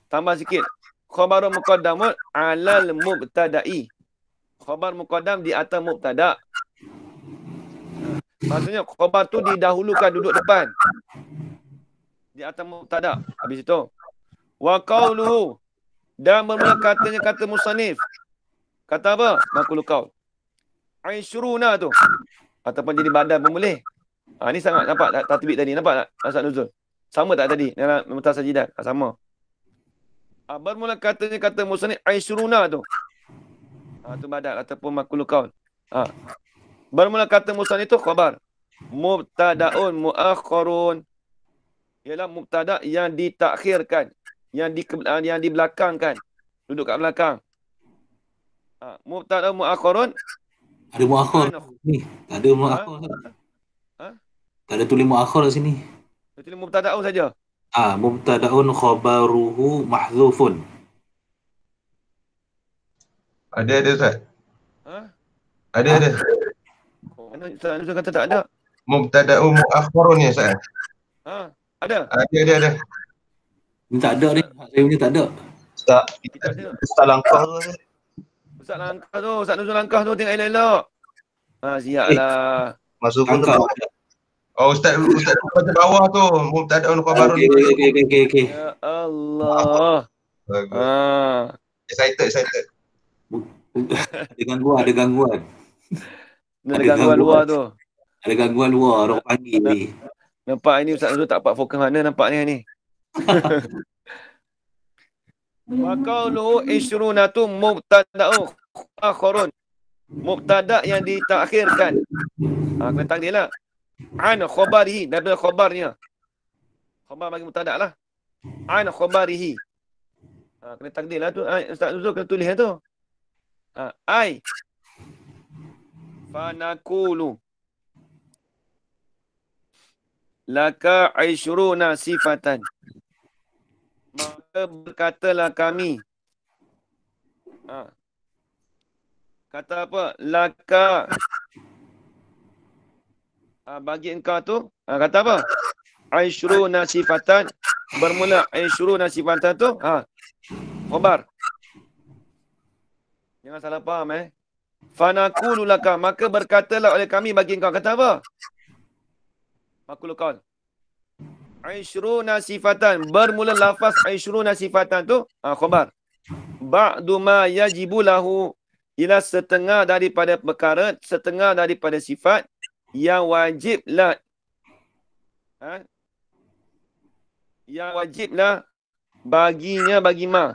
Tambah sikit. Khabarun muqaddamun alal mubtada'i. Khabar muqaddam di atas mubtada'. Maksudnya khabar tu didahulukan, duduk depan. Di atas mubtada'. Habis itu. Wa qawluhu. Dan bermula katanya kata musannif. Kata apa? Makul qaul. Aishruna tu. Ataupun jadi badal pun boleh. Ni sangat nampak tatbik tadi. Nampak tak? Asal nuzul. Sama tak tadi? Dalam mutasajidat. Sama. Bermula katanya kata musannif Aishruna tu. Tu badal ataupun makul qaul. Bermula kata musannif itu khabar. Mubtada'un mu'akhkharun. Ialah mubtada' yang ditakhirkan. Yang dibelakangkan. Duduk kat belakang. Mubtada' mu'akhkharun. Ada mu'akhir ni. Tak ada mu'akhir. Tak ada tulis mu'akhir kat sini. Tulis mubtada'un saja. Mubtada'un khabaruhu mahzufun. Ada Ustaz. Ada. Mana Ustaz kata tak ada? Mubtada'u mu'akhkharun ni Ustaz. Ada. Ada. Ni tak ada ni. Saya punya tak ada. Ustaz langkah tu. Ustaz langkah tu. Ustaz Nuzul langkah tu. Tengok elok-elok. Siaplah. Masuk pun Langkah. Ustaz pada bawah tu. Mubtada'un khabarun. Okey. Ya Allah. Bagus. Excited. Ada gangguan. Ada gangguan luar tu. Ada gangguan luar. Orang panggil ni. Nampak ini Ustaz Nuzul tak dapat fokus mana nampak ni. Wa qawluhu ishrunatu mubtada'u akharun. Mubtada' yang ditakhirkan. Kena takdirlah. An khabarihi. Daripada khabarnya. Khabar bagi mubtada' lah. An khabarihi. Kena takdirlah tu. Ustaz Nuzul kena tulis tu. Ai. Fanaqulu. Laka aishruna sifatan. Maka berkatalah kami. Kata apa? Laka. Bagi engkau tu. Kata apa? Aishruna sifatan. Bermula aishruna sifatan tu. Khabar. Jangan salah faham Fanaqulu laka. Maka berkatalah oleh kami bagi engkau. Kata apa? Makul qaul. Aishruna sifatan. Bermula lafaz aishruna sifatan tu khabar. Ba'du ma yajibu lahu. Ialah setengah daripada perkara, setengah daripada sifat yang wajiblah. Yang wajiblah baginya bagi ma.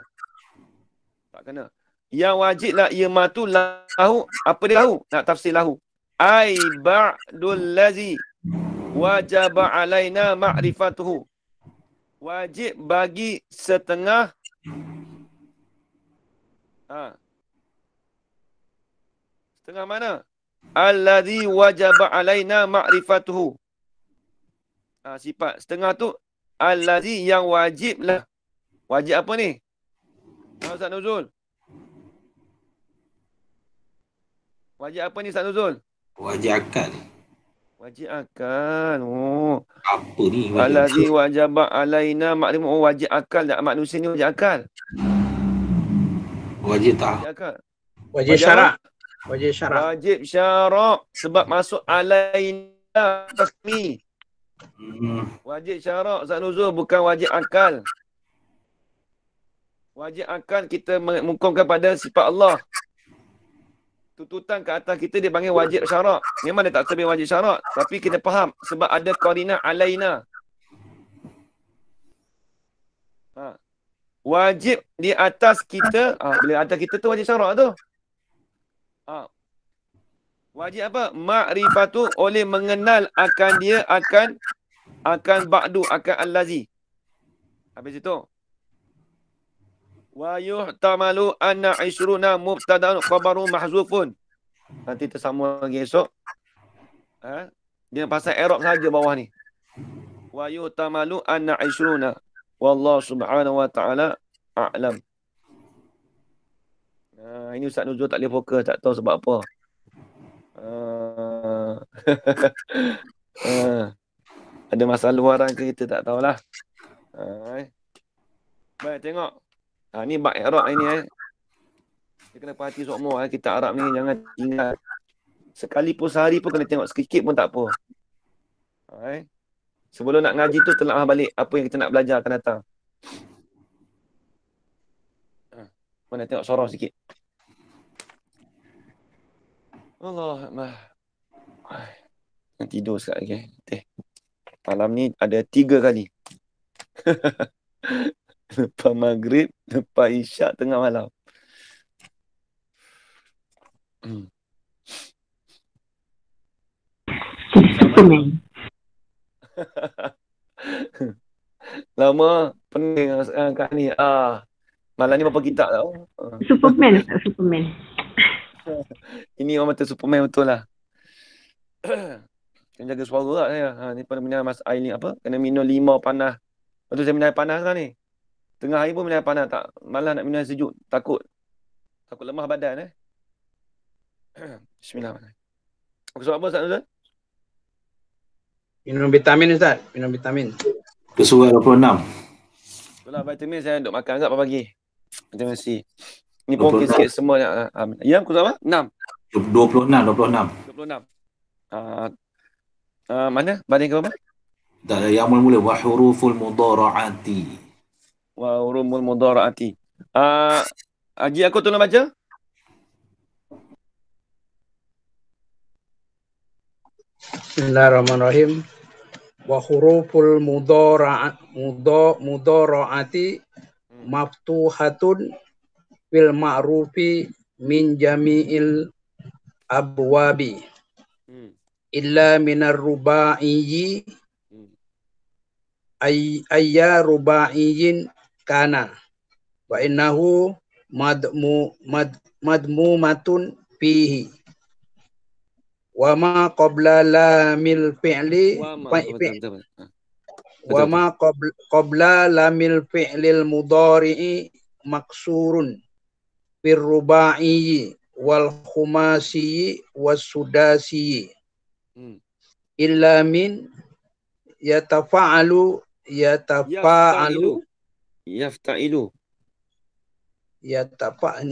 Tak kena. Yang wajiblah ia ma tu lahu. Apa dia lahu? Nak tafsir lahu. Ai ba'dul lazi wajaba alaina ma'rifatuhu. Wajib bagi setengah. Setengah mana? Alladhi wajaba alaina ma'rifatuhu. Sifat. Setengah tu alladhi yang wajib lah. Wajib apa ni? Ustaz Nuzul. Wajib apa ni Ustaz Nuzul? Wajib akal. Wajib akal. Apa ni? Alladhi wajaba alaina ma'rifatuhu. Wajib akal. Manusia ni wajib akal. Wajib tak? Wajib akal. Wajib syarak. Wajib syarak. Wajib syarak. Sebab masuk alaina tasmi. Wajib syarak Ustaz Nuzul bukan wajib akal. Wajib akal kita mengukuhkan pada sifat Allah. Tuntutan ke atas kita dia panggil wajib syarak. Memang dia tak terbit wajib syarak. Tapi kita faham sebab ada qarinah alaina. Wajib di atas kita. Bila atas kita tu wajib syarak tu. Wajib apa? Ma'rifatu oleh mengenal akan dia akan ba'du akan allazi. Habis itu. Wa yuhtamalu anna ishruna mubtada'un khabaru mahzufun. Nanti tersambung lagi esok. Dia pasal i'rab saja bawah ni. Wa yuhtamalu anna ishruna. Wallahu subhanahu wa ta'ala a'lam. Ini Ustaz Nuzul tak boleh fokus, tak tahu sebab apa. Ada masalah luaran ke kita tak tahulah. Baik, tengok. Ni bab i'rab ini. Dia kena perhati semua kita Arab ni jangan tinggal. Sekali pun sehari pun kena tengok sikit pun tak apa. Sebelum nak ngaji tu telah balik apa yang kita nak belajar akan datang. Mana tengok sorang sikit. Allah nak tidur sekejap lagi. Malam ni ada 3 kali. Lepas maghrib, lepas isyak, tengah malam. Superman. Lama pening kat ni. Malam ni berapa kitab tau. Superman, Superman. Ini orang mata Superman betul lah. Kena jaga suara lah saya. Ni pada minum mas air ni apa? Kena minum 5 panas. Lepas tu saya minum air panas sekarang ni. Tengah hari pun minum air panas. Tak, malah nak minum air sejuk. Takut lemah badan. Bismillahirrahmanirrahim. Sebab apa Ustaz Nuzul? Minum vitamin Ustaz. Minum vitamin. Kesurat 26. Itulah vitamin saya duk makan kat pagi. Vitamin C. Ni pun okey sikit semua. Ya, aku apa? 6. 26. 26. Mana? Badan ke apa? Tak ada yang mula-mula. Wa huruful mudhara'ati. Wa huruful mudhara'ati. Haji aku tolong baca. Bismillahirrahmanirrahim. Wa huruful mudhara'ati maftuhatun fil ma'rufi min jami'il abwabi illa minar ruba'iyyi ayya ruba'iyyin kana wa innahu madmumatun fihi wa ma qabla lamil fi'li wa ma qabla lamil fi'lil mudhari'i maksurun fir ruba'iyyi wal khumasi was sudasi illa min yatafa'alu ini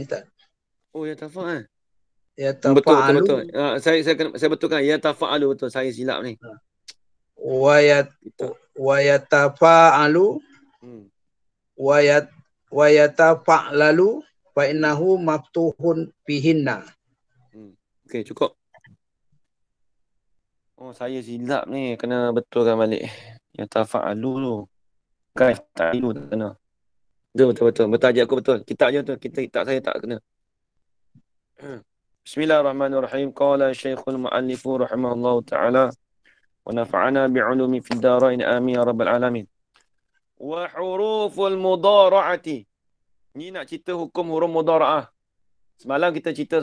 tak. Oh, yatafa'al. Yatafa'alu. Betul. Saya betulkan yatafa'alu betul. Saya silap ni. Wa yatafa'alu wa yatafa'lalu fa innahu maftuhun bihinna. Okey, cukup. Oh, saya silap ni. Kena betulkan balik. Yatafa'alu tu. Bukan yatafa'alu tak kena. Betul. Betul aku betul. Kitab je betul. Kitab saya tak kena. Bismillahirrahmanirrahim. Qala Syekhul Mu'allifu rahimahullahu ta'ala wa nafa'ana bi'ulumi fid darain amin ya rabbal alamin. Wa huruful mudhara'ati. Ni nak cerita hukum huruf mudhara'ah. Semalam kita cerita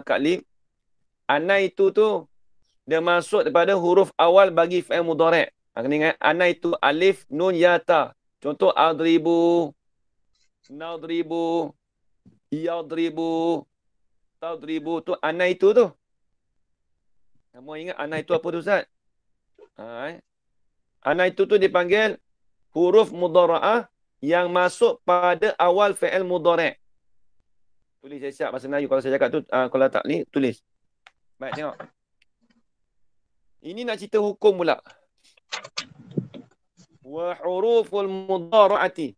Kak Lip. Ana itu tu dia masuk daripada huruf awal bagi fi'il mudhari'. Kena ingat ana itu alif nun ya ta. Contoh adribu, nadribu, yadribu, tadribu tu ana itu tu. Kamu ingat ana itu apa tu Ustaz? Ana itu tu dipanggil huruf mudhara'ah yang masuk pada awal fi'il mudhari'. Tulis siap bahasa Melayu kalau saya cakap tu kalau tak ni tulis. Baik tengok. Ini nak cerita hukum pula. Wa huruful mudhara'ati.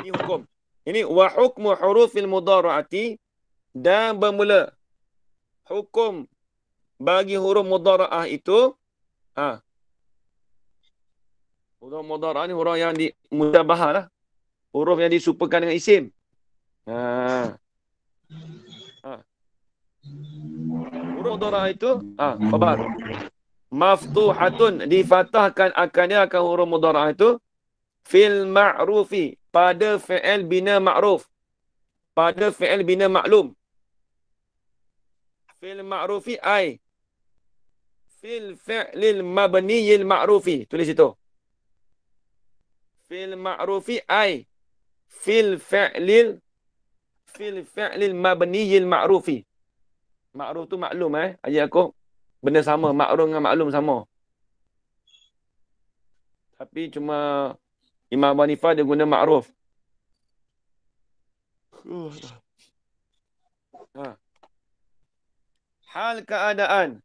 Ini hukum. Ini wa hukmu hurufil mudhara'ati dan bermula hukum bagi huruf mudhara'ah itu huruf mudhara'ah ni huruf yang di musyabahah lah. Huruf yang disuperkan dengan isim. Huruf mudhara'ah itu khabar maftuhatun difatahkan akan huruf mudhara'ah itu Fil ma'rufi. Pada fi'il bina ma'ruf. Pada fi'il bina maklum. Fil ma'rufi ay. Fil fi'lil mabniyil ma'rufi. Tulis itu. Fil ma'rufi ay. Fil fi'lil mabniyil ma'rufi. Ma'ruf tu maklum Ayat aku. Benda sama. Ma'ruf dengan maklum sama. Tapi cuma Imam Abu Hanifah dia guna ma'ruf. Hal keadaan.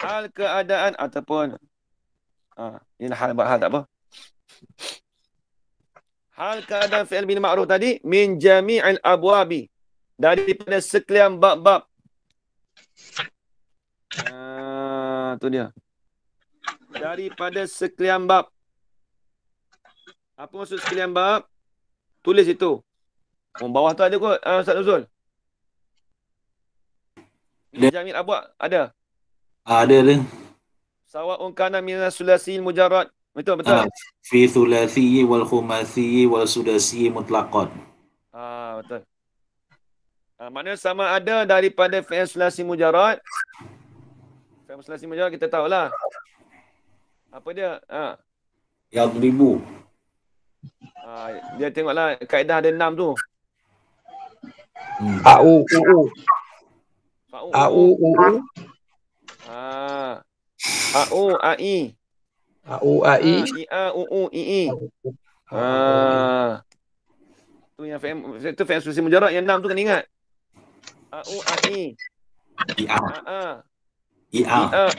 Hal keadaan ataupun ini hal tak apa. Hal keadaan fi'il bin ma'ruf tadi min jami'il abwabi, daripada sekalian bab-bab. Tu dia. Daripada sekalian bab. Apa maksud sekalian bab? Tulis itu. Bawah tu ada kot Ustaz Nuzul. Min jami'il abwab ada. Ada. Sawa'un kana min sulasi mujarrad. Betul. Fi thulathi wal khumasi wal sudasi mutlaqan. Betul. Maknanya sama ada daripada fi'il sulasi mujarrad. Fi'il sulasi mujarrad kita tahulah. Apa dia? Yadribu. Dia tengoklah kaedah ada 6 tu. Au. Au. Au, ai. Au, ai. Ia, uu, ii. Tu yang fi'il sulasi mujarrad yang 6 tu kan ingat. Au, ai. Ia,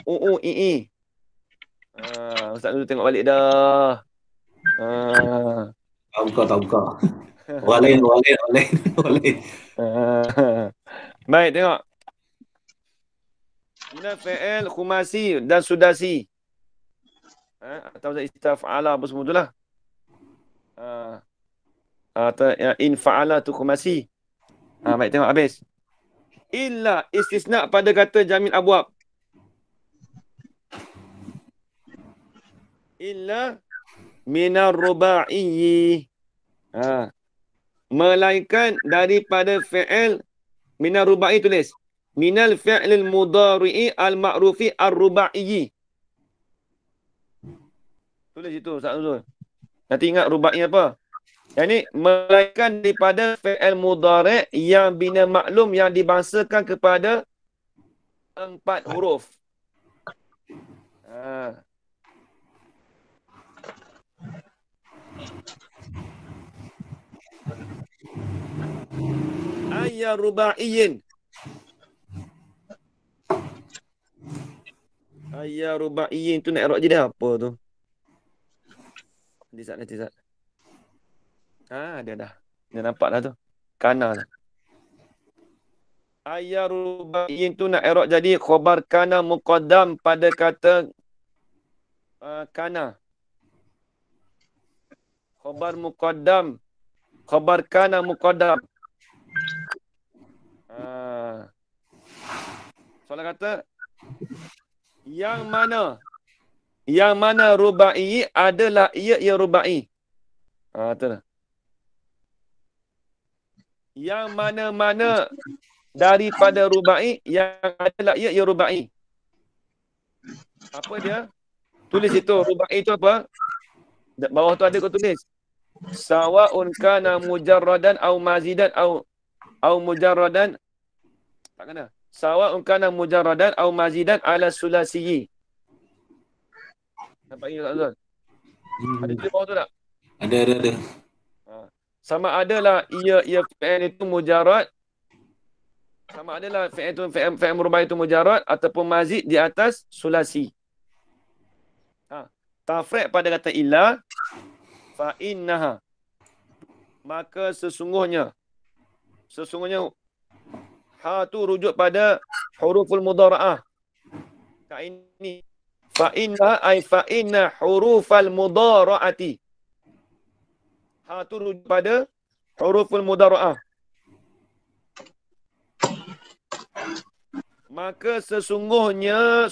uu, ii. Ustaz dulu tengok balik dah. Tak buka. Orang lain. Baik, tengok. Mina fi'il khumasi dan sudasi. Atau istaf'ala apa semua itulah. Atau in fa'ala tu khumasi. Baik, tengok habis. Illa istisna pada kata jamil abwab. Illa minar ruba'i. Melainkan daripada fi'il minar ruba'i, tulis. Minal fi'lil mudhari'i al-ma'rufi ar-ruba'i. Tulis itu Ustaz Nuzul. Nanti ingat ruba'i apa? Yang ni melainkan daripada fi'il mudhari' yang bina maklum yang dibangsakan kepada 4 huruf. Ayya ruba'iyin. Ayya ruba'iyin tu nak i'rab je dah apa tu? Nanti Zat. Dia dah. Dia nampak dah tu. Kana lah. Ayya ruba'iyin tu nak i'rab jadi khabar kana muqaddam pada kata kana. Khabar muqaddam. Khabar kana muqaddam. Soalan kata yang mana rubai adalah ia rubai. Betul. Yang mana-mana daripada rubai yang adalah ia rubai. Apa dia? Tulis itu. Rubai itu apa? Bawah tu ada kau tulis. Sawa'un kana mujarradan au mazidan au mujarradan. Tak kena. Sawa'un kana mujarradan au mazidan ala sulasiyi. Nampak ni Ustaz Azul? Ada di bawah tu tak? Ada. Sama adalah ia fi'il itu mujarrad. Sama adalah fi'il rubai itu mujarrad ataupun mazid di atas sulasi. Tafriq pada kata illa fa innaha. Maka sesungguhnya ha tu rujuk pada huruful mudhara'ah. Kat ini fa inna hurufal mudhara'ati. Ha tu rujuk pada huruful mudhara'ah. Maka sesungguhnya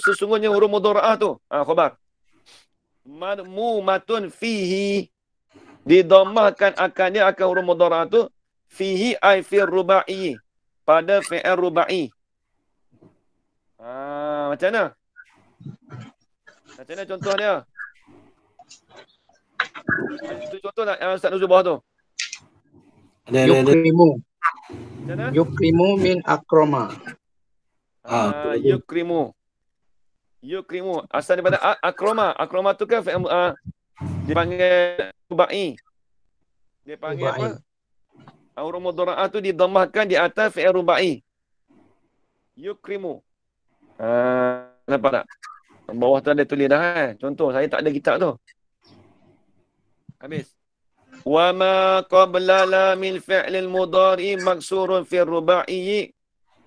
huruf mudhara'ah tu khabar. Madmumatun fihi. Didammahkan akan dia akan huruf mudhari' tu fihi ay fi rubai. Pada fi'il rubai. Macam mana? Macam mana contoh dia? Itu contoh tak yang Ustaz Nuzul bawah tu? Ada. Yukrimu. Macam mana? Yukrimu min akroma. Yukrimu. Asal daripada akroma. Akroma tu kan dipanggil rubai. Dia panggil apa? Huruf mudhara'ah tu didammahkan di atas fi'il rubai. Yukrimu. Nampak tak? Bawah tu ada tulis dah. Contoh, saya tak ada kitab tu. Habis. Wa ma qabla lamil fi'lil mudhari maksurun fi rubai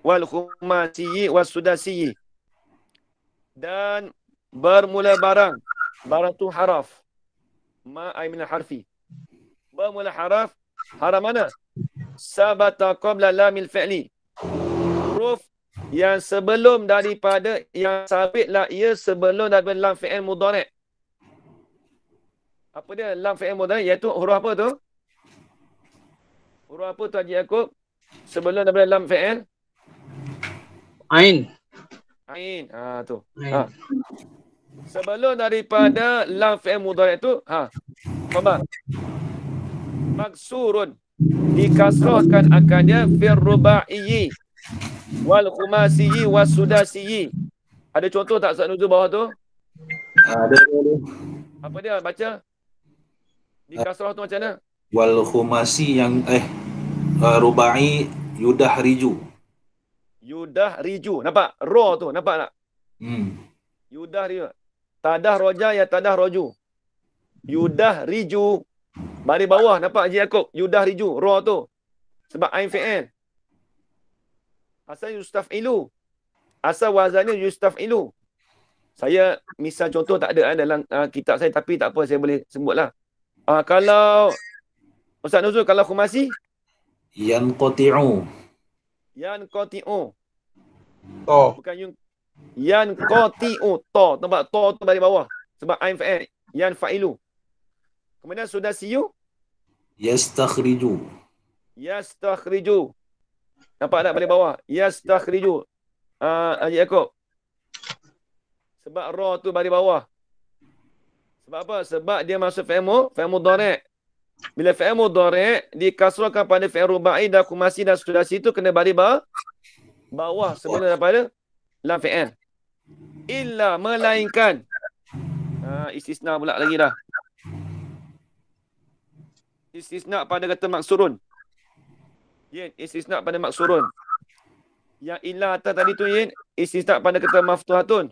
wal khumasi was sudasi. Dan bermula barang. Barang tu haraf. Ma ay min harfi. Bermula haraf. Haraf mana? Sabata qabla lamil fi'li. Huruf yang sebelum daripada yang sabitlah ia sebelum daripada lam fi'il mudhari'. Apa dia lam fi'il mudhari' iaitu huruf apa tu? Huruf apa tu Haji Yaakob? Sebelum daripada lam fi'il? Ain. Ain. Tu. Sebelum daripada lam fi'il mudhari' tu, apa? Maksurun. Dikasrahkan akan dia fir rubai wal khumasi was sudasi. Ada contoh tak Ustaz Nuzul bawah tu? Ada. Apa dia? Baca. Di kasrah tu macam mana? Wal khumasi yang rubai yudahriju. Yudahriju. Nampak? Ra tu. Nampak tak? Yudahriju. Tadah roja ya tadah roju. Yudahriju. Baris bawah. Nampak Haji Yaakob? Yudahriju. Ra tu. Sebab ain fi'il. Asal yustaf'ilu. Asal wazannya yustaf'ilu. Saya misal contoh tak ada dalam kitab saya tapi tak apa saya boleh sebutlah. Kalau Ustaz Nuzul kalau khumasi yanqati'u. Yanqati'u. To. Bukan yanqati'u. To. Nampak to tu baris bawah. Sebab ain fa'il. Yanfa'ilu. Kemudian sudasiyu Yastakhriju. Yastakhriju. Nampak tak balik bawah? Yastakhriju. Haji Yaakob. Sebab ra tu balik bawah. Sebab apa? Sebab dia masuk fi'il mudhari'. Bila fi'il mudhari' dikasrahkan pada fi'il rubai dan khumasi dan sudasi tu kena balik bawah sebelum daripada lam fi'il. Illa melainkan. Istisna pula lagi dah. Istisna pada kata maksurun. Istisna pada maksurun. Yang illa atas tadi tu istisna pada kata maftuhatun.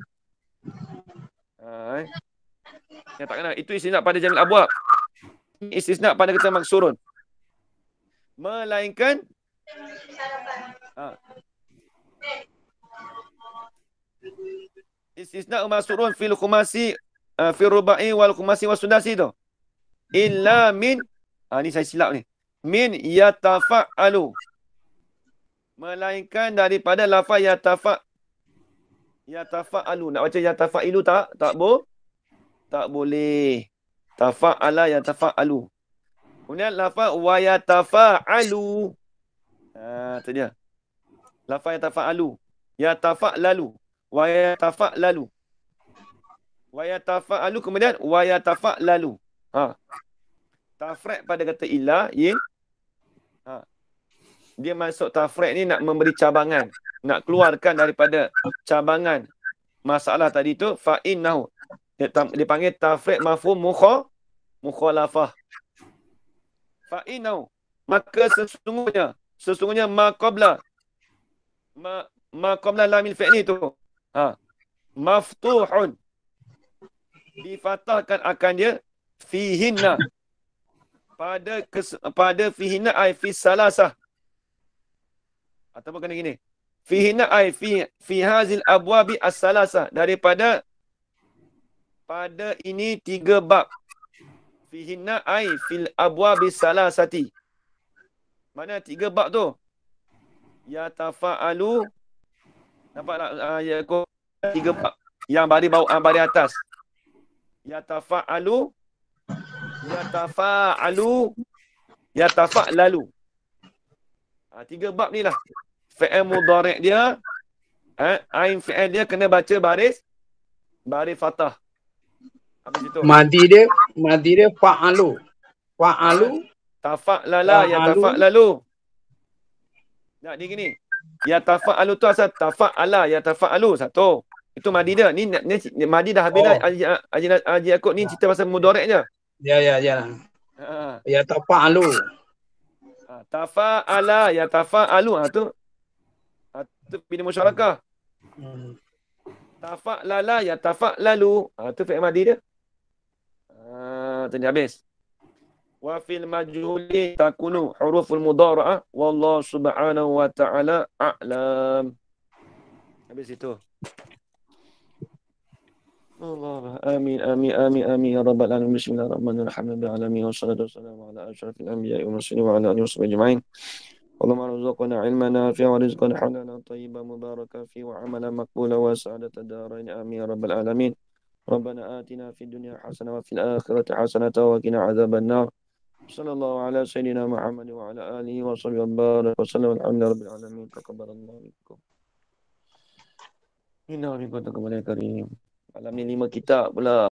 Yang tak kena. Itu istisna pada jamil abwab. Istisna pada kata maksurun. Melainkan istisna maksurun fil khumasi fil rubai wal khumasi was sudasi tu. Illa min ni saya silap ni. Min yatafa'alu. Melainkan daripada lafaz yatafa'alu. Nak baca yatafa'ilu tak? Tak boleh. Tafa'ala yatafa'alu. Kemudian lafaz wa yatafa'alu. Tu dia. Lafaz yatafa'alu. Yatafa'lalu. Wa yatafa'lalu. Wa yatafa'alu kemudian wa yatafa'lalu. Tafrek pada kata illa, dia masuk tafrek ni nak memberi cabangan, nak keluarkan daripada cabangan masalah tadi tu fa'innahu. Dia panggil tafrek mafhum mukhalafah. Fa'innahu, maka sesungguhnya ma qabla lamil fi'li tu maftuhun, difatahkan akan dia fihinna, pada fihinna ay fi salasah, ataupun kena gini, fihinna ay fi hazil abwabi as-salasah, daripada pada ini 3 bab. Fihinna ay fil abwabi salasati, mana 3 bab tu? Yatafa'alu, nampak tak? 3 bab yang baris bawah, baris atas. Yatafa'alu. Yatafa'alu. Yatafa'lalu. Tiga bab ni lah. Fi'il mudhari' dia, ain fi'il dia kena baca baris fathah. Habis itu. Madi dia fa'alu. Fa'alu. Tafa'lala, yatafa'lalu. Nah, ni gini. Yatafa'alu tu asal tafa'ala, yatafa'alu. Satu. Itu madi dia. Ni madi dah habis dah. Haji Yaakob ni cerita pasal mudhari' je. Ya. Yatafa'alu. Tafa'ala, yatafa'alu. Tu bila musyarakah. Tafa'lala, yatafa'lalu. Tu fi'il madi dia. Tadi habis. Wa fil majhuli takunu huruful mudhara'ah wallahu subhanahu wa ta'ala a'lam. Habis itu. Allah amin ya rabbal alamin. Bismillahirrahmanirrahim. Alamin wassalatu wassalamu ala asyrafil anbiya'i wal mursalin wa ala alihi washabihi ajma'in. Allahumma arzuqna ilman nafi'an wa rizqan halalan tayyiban mubarakan fi wa amalan maqbulan wa sa'adata darain. Amin ya rabbal alamin. Rabbana atina fid dunya hasanah wa fil akhirati hasanah wa qina adzaban nar. Sallallahu ala sayyidina Muhammad wa ala alihi wa sahbihi wa baraka wa sallam. Alhamdulillahi rabbil alamin. Taqabbalallahu minkum. Inna minkum taqabbal karim. Malam ni 5 kitab pula.